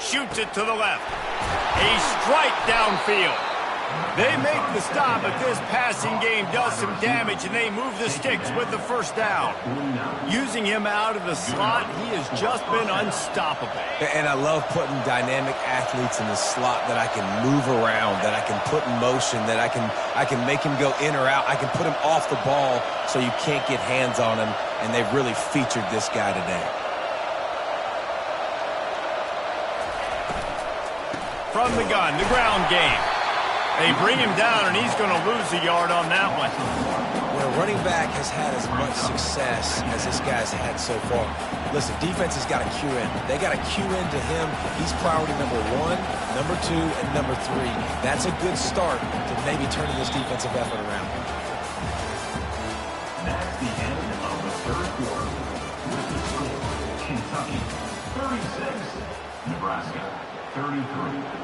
Shoots it to the left. A strike downfield. They make the stop, but this passing game does some damage, and they move the sticks with the first down. Using him out of the slot, he has just been unstoppable. And I love putting dynamic athletes in the slot that I can move around, that I can put in motion, that I can make him go in or out. I can put him off the ball so you can't get hands on him, and they've really featured this guy today. From the gun, the ground game. They bring him down, and he's going to lose a yard on that one. When a running back has had as much success as this guy's had so far, listen, defense has got to cue in. They got to cue into him. He's priority number 1, number 2, and number 3. That's a good start to maybe turning this defensive effort around. That's the end of the 3rd quarter. With the score, Kentucky 36, Nebraska 33.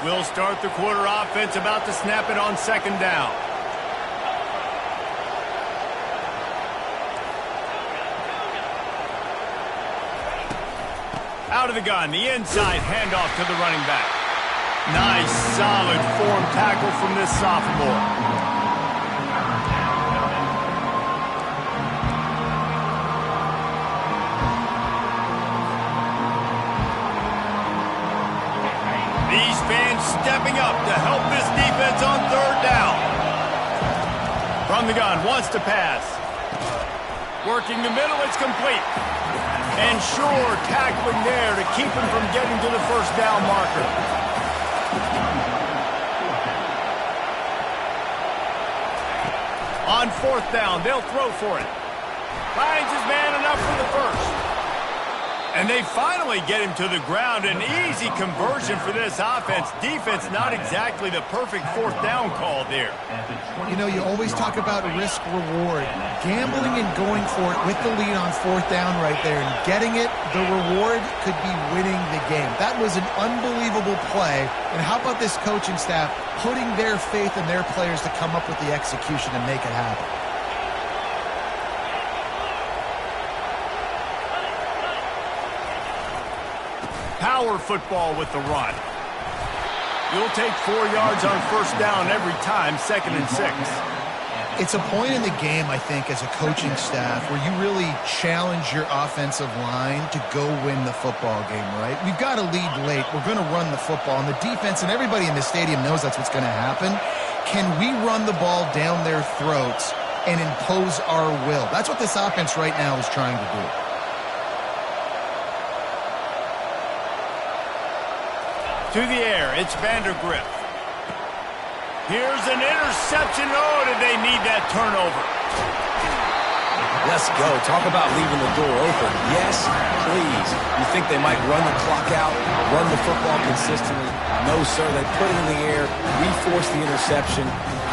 We'll start the quarter offense, about to snap it on second down. Out of the gun, the inside handoff to the running back. Nice, solid form tackle from this sophomore. These fans stepping up to help this defense on third down. From the gun, wants to pass. Working the middle, it's complete. And sure, tackling there to keep him from getting to the first down marker. On fourth down, they'll throw for it. Finds his man enough for the first. And they finally get him to the ground. An easy conversion for this offense. Defense, not exactly the perfect fourth down call there. You know, you always talk about risk-reward. Gambling and going for it with the lead on fourth down right there and getting it, the reward could be winning the game. That was an unbelievable play. And how about this coaching staff putting their faith in their players to come up with the execution and make it happen? Power football with the run. You'll take 4 yards on first down every time, 2nd and 6. It's a point in the game, I think, as a coaching staff where you really challenge your offensive line to go win the football game, right? We've got to lead late. We're going to run the football. And the defense and everybody in the stadium knows that's what's going to happen. Can we run the ball down their throats and impose our will? That's what this offense right now is trying to do. To the air, it's Vandergrift. Here's an interception. Oh, did they need that turnover? Let's go. Talk about leaving the door open. Yes, please. You think they might run the clock out, run the football consistently? No, sir. They put it in the air. We forced the interception.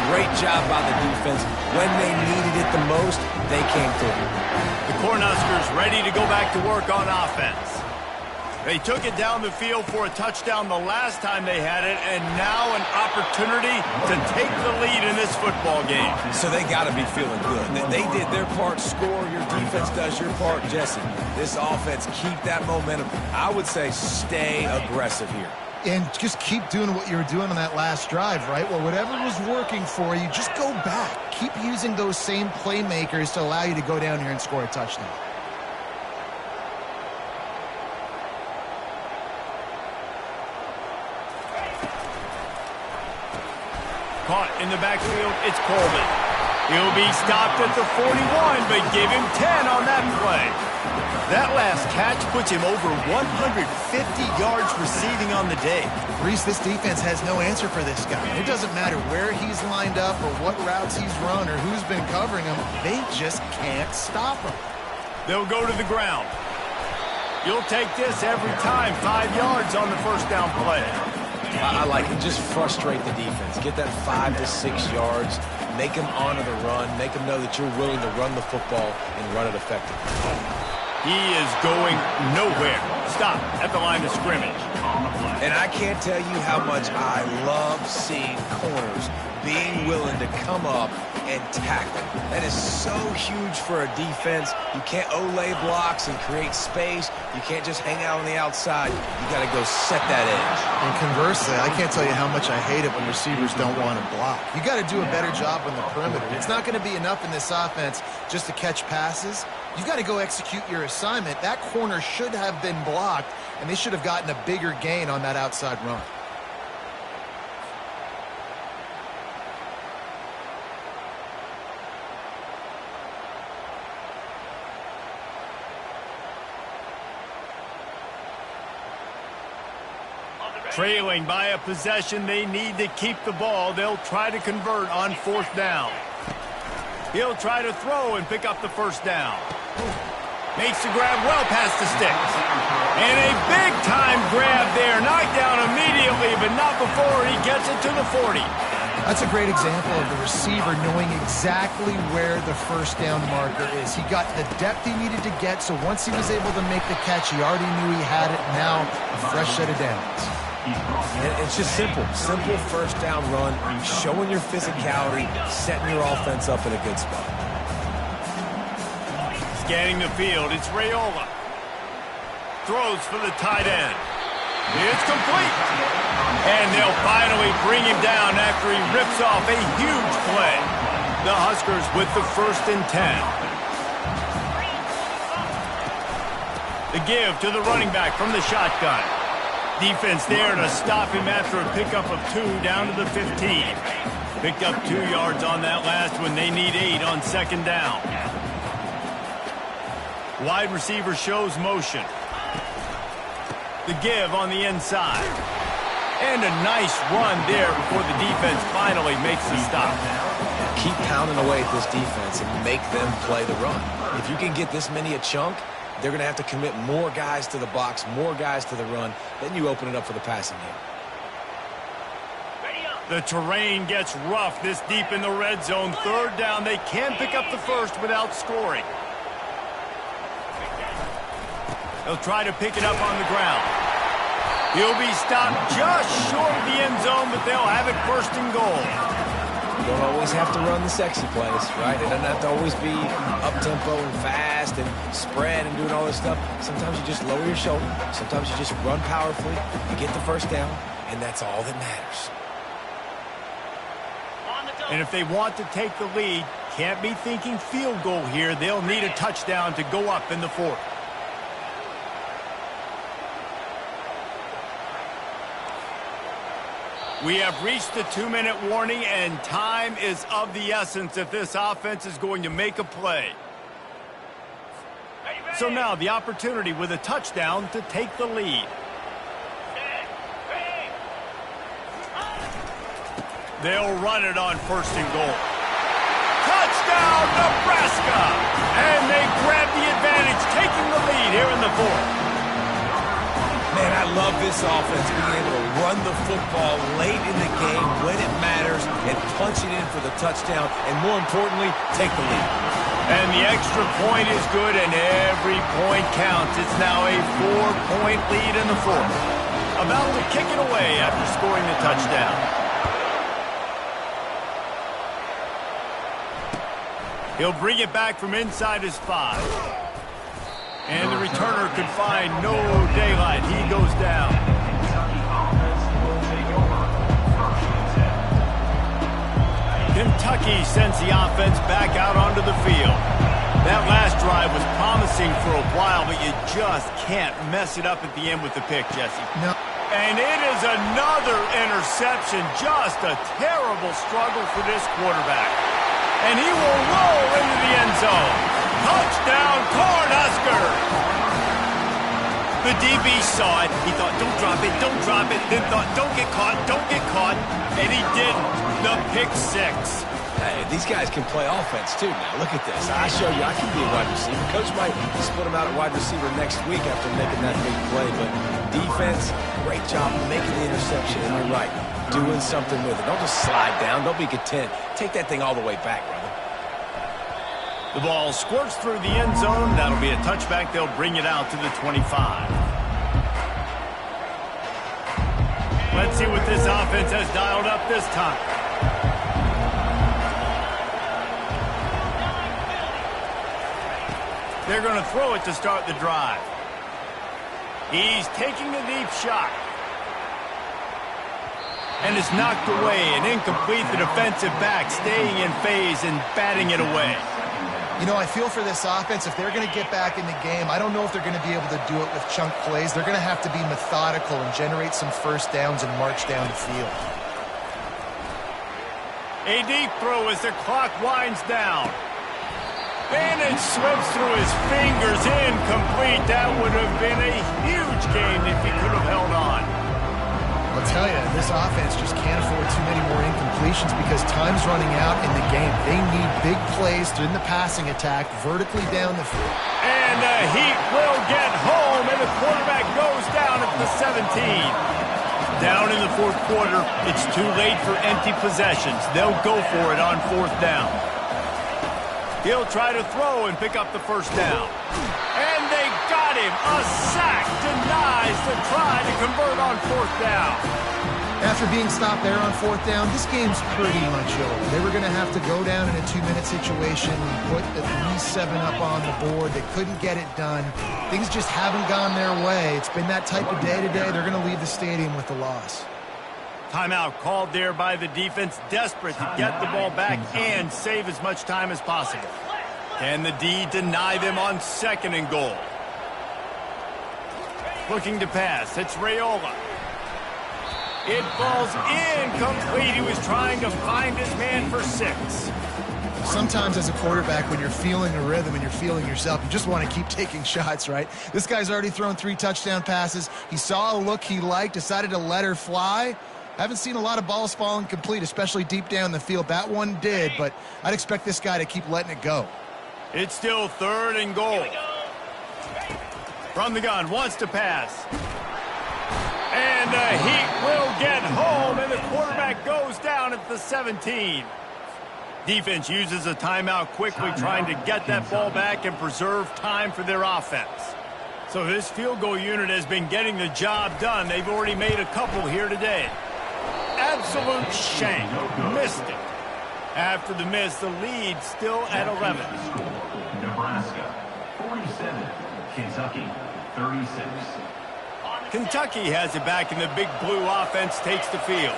Great job by the defense. When they needed it the most, they came through. The Cornhuskers ready to go back to work on offense. They took it down the field for a touchdown the last time they had it, and now an opportunity to take the lead in this football game. So they got to be feeling good. They did their part, score. Your defense does your part, Jesse. This offense, keep that momentum. I would say stay aggressive here. And just keep doing what you were doing on that last drive, right? Well, whatever was working for you, just go back. Keep using those same playmakers to allow you to go down here and score a touchdown. Caught in the backfield, it's Coleman. He'll be stopped at the 41, but give him 10 on that play. That last catch puts him over 150 yards receiving on the day. Reese, this defense has no answer for this guy. It doesn't matter where he's lined up or what routes he's run or who's been covering him. They just can't stop him. They'll go to the ground. You'll take this every time. 5 yards on the first down play. I like it. Just frustrate the defense. Get that 5 to 6 yards. Make them honor the run. Make them know that you're willing to run the football and run it effectively. He is going nowhere. Stop at the line of scrimmage. And I can't tell you how much I love seeing corners being willing to come up and tackle. That is so huge for a defense. You can't Olay blocks and create space. You can't just hang out on the outside. You got to go set that edge. And conversely, I can't tell you how much I hate it when receivers don't want to block. You got to do a better job on the perimeter. It's not going to be enough in this offense just to catch passes. You've got to go execute your assignment. That corner should have been blocked, and they should have gotten a bigger gain on that outside run. Trailing by a possession, they need to keep the ball. They'll try to convert on fourth down. He'll try to throw and pick up the first down. Makes the grab well past the sticks. And a big-time grab there. Knocked down immediately, but not before he gets it to the 40. That's a great example of the receiver knowing exactly where the first down marker is. He got the depth he needed to get, so once he was able to make the catch, he already knew he had it. Now, a fresh set of downs. And it's just simple first down run, showing your physicality, setting your offense up in a good spot. Scanning the field, it's Raiola. Throws for the tight end. It's complete. And they'll finally bring him down after he rips off a huge play. The Huskers with the 1st and 10. The give to the running back from the shotgun. Defense there to stop him after a pickup of 2 down to the 15. Picked up 2 yards on that last one. They need 8 on 2nd down. Wide receiver shows motion. The give on the inside. And a nice run there before the defense finally makes the stop. Keep pounding away at this defense and make them play the run. If you can get this many a chunk, they're going to have to commit more guys to the box, more guys to the run. Then you open it up for the passing game. The terrain gets rough this deep in the red zone. 3rd down. They can pick up the first without scoring. They'll try to pick it up on the ground. He'll be stopped just short of the end zone, but they'll have it 1st and goal. You don't always have to run the sexy plays, right? It doesn't have to always be up-tempo and fast and spread and doing all this stuff. Sometimes you just lower your shoulder. Sometimes you just run powerfully. You get the 1st down, and that's all that matters. And if they want to take the lead, can't be thinking field goal here. They'll need a touchdown to go up in the 4th. We have reached the 2-minute warning, and time is of the essence if this offense is going to make a play. So now the opportunity with a touchdown to take the lead. They'll run it on 1st and goal. Touchdown, Nebraska! And they grab the advantage, taking the lead here in the 4th. Man, I love this offense being able to run the football late in the game when it matters and punch it in for the touchdown and, more importantly, take the lead. And the extra point is good, and every point counts. It's now a 4-point lead in the 4th. About to kick it away after scoring the touchdown. He'll bring it back from inside his 5. And the returner could find no daylight. He goes down. Kentucky sends the offense back out onto the field. That last drive was promising for a while, but you just can't mess it up at the end with the pick, Jesse. No. And it is another interception. Just a terrible struggle for this quarterback. And he will roll into the end zone. Touchdown, Cornhuskers! The DB saw it. He thought, don't drop it, don't drop it. Then thought, don't get caught, don't get caught. And he didn't. The pick 6. Hey, these guys can play offense, too. Now, look at this. I show you I can be a wide receiver. Coach might split him out at wide receiver next week after making that big play. But defense, great job making the interception. And you're right, doing something with it. Don't just slide down. Don't be content. Take that thing all the way back, brother. The ball squirts through the end zone. That'll be a touchback. They'll bring it out to the 25. Let's see what this offense has dialed up this time. They're going to throw it to start the drive. He's taking a deep shot. And it's knocked away and incomplete. The defensive back staying in phase and batting it away. You know, I feel for this offense, if they're going to get back in the game, I don't know if they're going to be able to do it with chunk plays. They're going to have to be methodical and generate some 1st downs and march down the field. A deep throw as the clock winds down. And it slips through his fingers, incomplete. That would have been a huge game if he could have held on. I'll tell you, this offense just can't afford too many more incompletions because time's running out in the game. They need big plays in the passing attack, vertically down the field. And the Heat will get home, and the quarterback goes down at the 17. Down in the 4th quarter, it's too late for empty possessions. They'll go for it on 4th down. He'll try to throw and pick up the first down. And they got him. A sack denies the try to convert on fourth down. After being stopped there on fourth down, this game's pretty much over. They were going to have to go down in a 2-minute situation and put at least 7 up on the board. They couldn't get it done. Things just haven't gone their way. It's been that type of day today. They're going to leave the stadium with the loss. Timeout called there by the defense, desperate to get the ball back and save as much time as possible. Can the D deny them on 2nd and goal? Looking to pass, it's Raiola. It falls incomplete. He was trying to find his man for 6. Sometimes as a quarterback, when you're feeling a rhythm and you're feeling yourself, you just want to keep taking shots, right? This guy's already thrown 3 touchdown passes. He saw a look he liked, decided to let her fly. Haven't seen a lot of balls falling complete, especially deep down the field. That one did, but I'd expect this guy to keep letting it go. It's still 3rd and goal. From the gun, wants to pass. And the Heat will get home, and the quarterback goes down at the 17. Defense uses a timeout quickly, trying to get that ball back and preserve time for their offense. So this field goal unit has been getting the job done. They've already made a couple here today. Absolute shank. Missed it. After the miss, the lead still at 11. Nebraska 47, Kentucky 36. Kentucky has it back, and the Big Blue offense takes the field.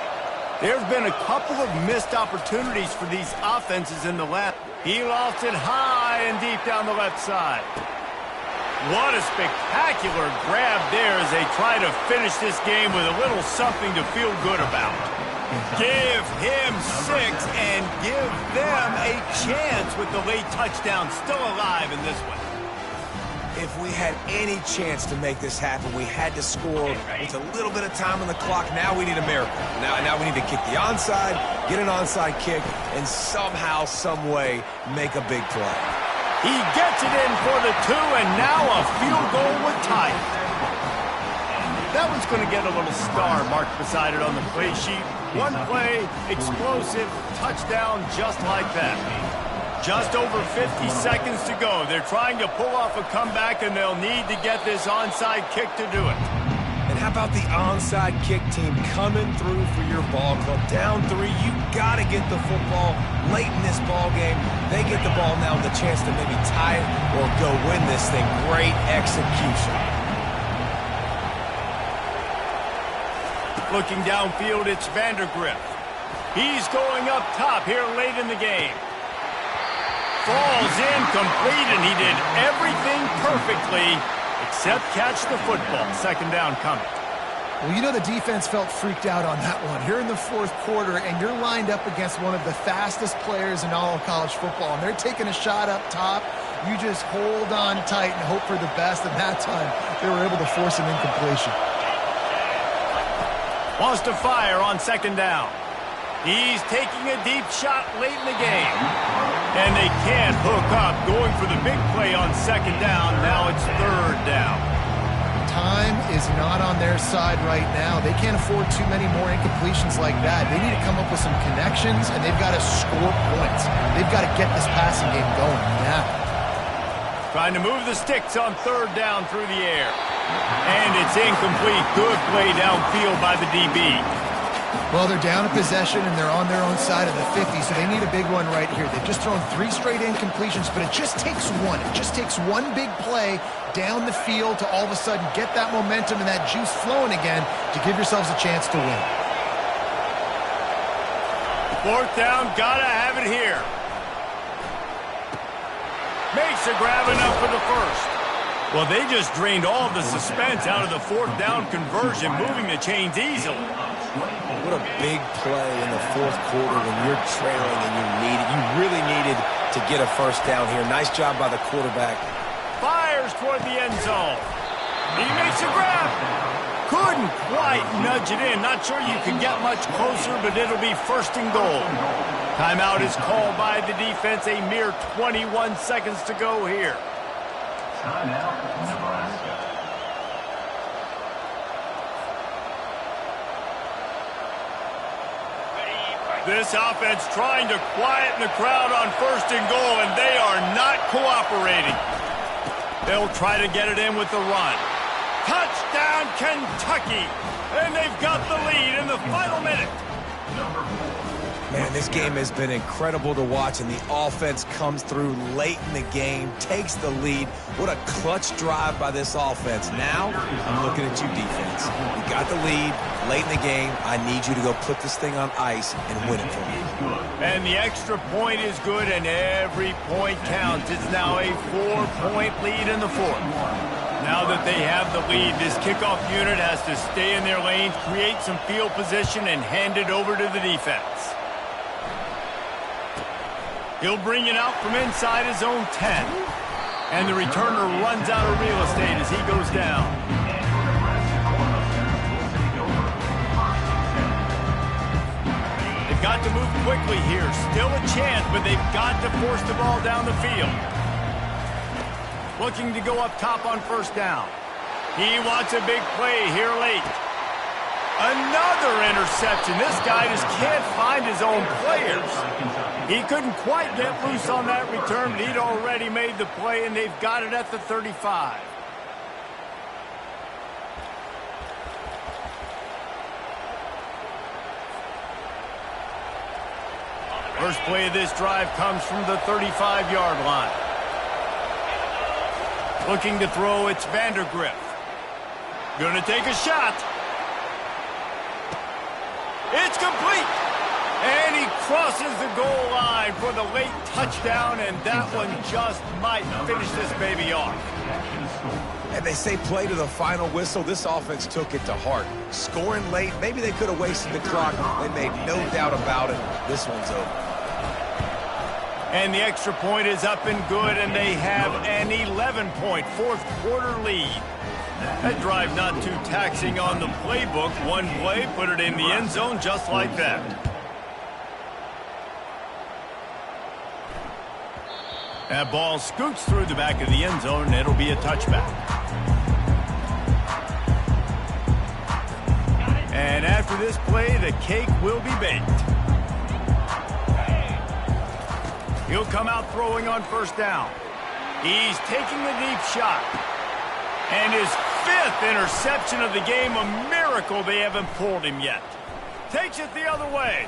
There's been a couple of missed opportunities for these offenses in the left. He lost it high and deep down the left side. What a spectacular grab there as they try to finish this game with a little something to feel good about. Give him 6 and give them a chance with the late touchdown still alive in this one. If we had any chance to make this happen, we had to score with a little bit of time on the clock. Now we need a miracle. Now we need to kick the onside, get an onside kick, and somehow, some way, make a big play. He gets it in for the 2, and now a field goal would tie it. That one's going to get a little star marked beside it on the play sheet. One play, explosive, touchdown just like that. Just over 50 seconds to go. They're trying to pull off a comeback, and they'll need to get this onside kick to do it. And how about the onside kick team coming through for your ball club? Down 3, you got to get the football late in this ball game. They get the ball now with a chance to maybe tie it or go win this thing. Great execution. Looking downfield, it's Vandergrift. He's going up top here late in the game. Falls incomplete, and he did everything perfectly except catch the football. 2nd down coming. Well, you know the defense felt freaked out on that one. You're in the 4th quarter, and you're lined up against one of the fastest players in all of college football, and they're taking a shot up top. You just hold on tight and hope for the best, and that time they were able to force an incompletion. Wants to fire on 2nd down. He's taking a deep shot late in the game. And they can't hook up, going for the big play on 2nd down. Now it's 3rd down. Time is not on their side right now. They can't afford too many more incompletions like that. They need to come up with some connections, and they've got to score points. They've got to get this passing game going now. Trying to move the sticks on 3rd down through the air. And it's incomplete. Good play downfield by the DB. Well, they're down a possession, and they're on their own side of the 50, so they need a big one right here. They've just thrown 3 straight incompletions, but it just takes one. It just takes one big play down the field to all of a sudden get that momentum and that juice flowing again to give yourselves a chance to win. 4th down, gotta have it here. Makes a grab enough for the first. Well, they just drained all of the suspense out of the 4th down conversion, moving the chains easily. What a big play in the 4th quarter when you're trailing and you really needed to get a first down here. Nice job by the quarterback. Fires toward the end zone. He makes a grab. Couldn't quite nudge it in. Not sure you can get much closer, but it'll be 1st and goal. Timeout is called by the defense. A mere 21 seconds to go here. Timeout, Nebraska. This offense trying to quieten the crowd on 1st and goal, and they are not cooperating. They'll try to get it in with the run. Touchdown, Kentucky! And they've got the lead in the final minute. Man, this game has been incredible to watch, and the offense comes through late in the game, takes the lead. What a clutch drive by this offense. Now, I'm looking at you, defense. You got the lead late in the game. I need you to go put this thing on ice and win it for me. And the extra point is good, and every point counts. It's now a 4-point lead in the fourth. Now that they have the lead, this kickoff unit has to stay in their lanes, create some field position, and hand it over to the defense. He'll bring it out from inside his own 10. And the returner runs out of real estate as he goes down. They've got to move quickly here. Still a chance, but they've got to force the ball down the field. Looking to go up top on 1st down. He wants a big play here late. Another interception. This guy just can't find his own players. He couldn't quite get loose on that return, but he'd already made the play, and they've got it at the 35. First play of this drive comes from the 35-yard line. Looking to throw, it's Vandergriff. Gonna take a shot. It's complete. And he crosses the goal line for the late touchdown, and that one just might finish this baby off. And they say play to the final whistle. This offense took it to heart. Scoring late, maybe they could have wasted the clock. They made no doubt about it. This one's over. And the extra point is up and good, and they have an 11-point fourth-quarter lead. That drive not too taxing on the playbook. One play, put it in the end zone just like that. That ball scoots through the back of the end zone, and it'll be a touchback. And after this play, the cake will be baked. He'll come out throwing on 1st down. He's taking the deep shot. And his 5th interception of the game, a miracle they haven't pulled him yet. Takes it the other way.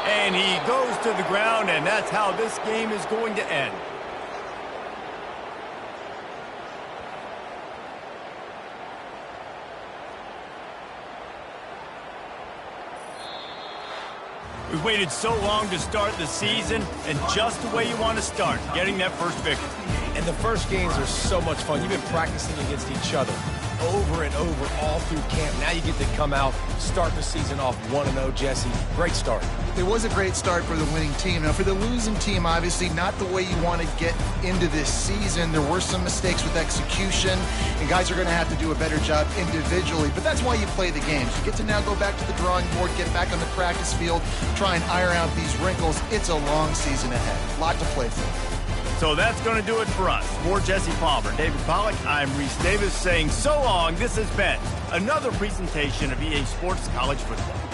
And he goes to the ground, and that's how this game is going to end. We've waited so long to start the season, and just the way you want to start, getting that first victory. And the first games are so much fun. You've been practicing against each other over and over all through camp. Now you get to come out, start the season off 1-0, Jesse. Great start. It was a great start for the winning team. Now, for the losing team, obviously not the way you want to get into this season. There were some mistakes with execution, and guys are going to have to do a better job individually. But that's why you play the games. You get to now go back to the drawing board, get back on the practice field, try and iron out these wrinkles. It's a long season ahead. A lot to play for. So that's going to do it for us. For Jesse Palmer, David Pollack, I'm Reese Davis saying so long. This has been another presentation of EA Sports College Football.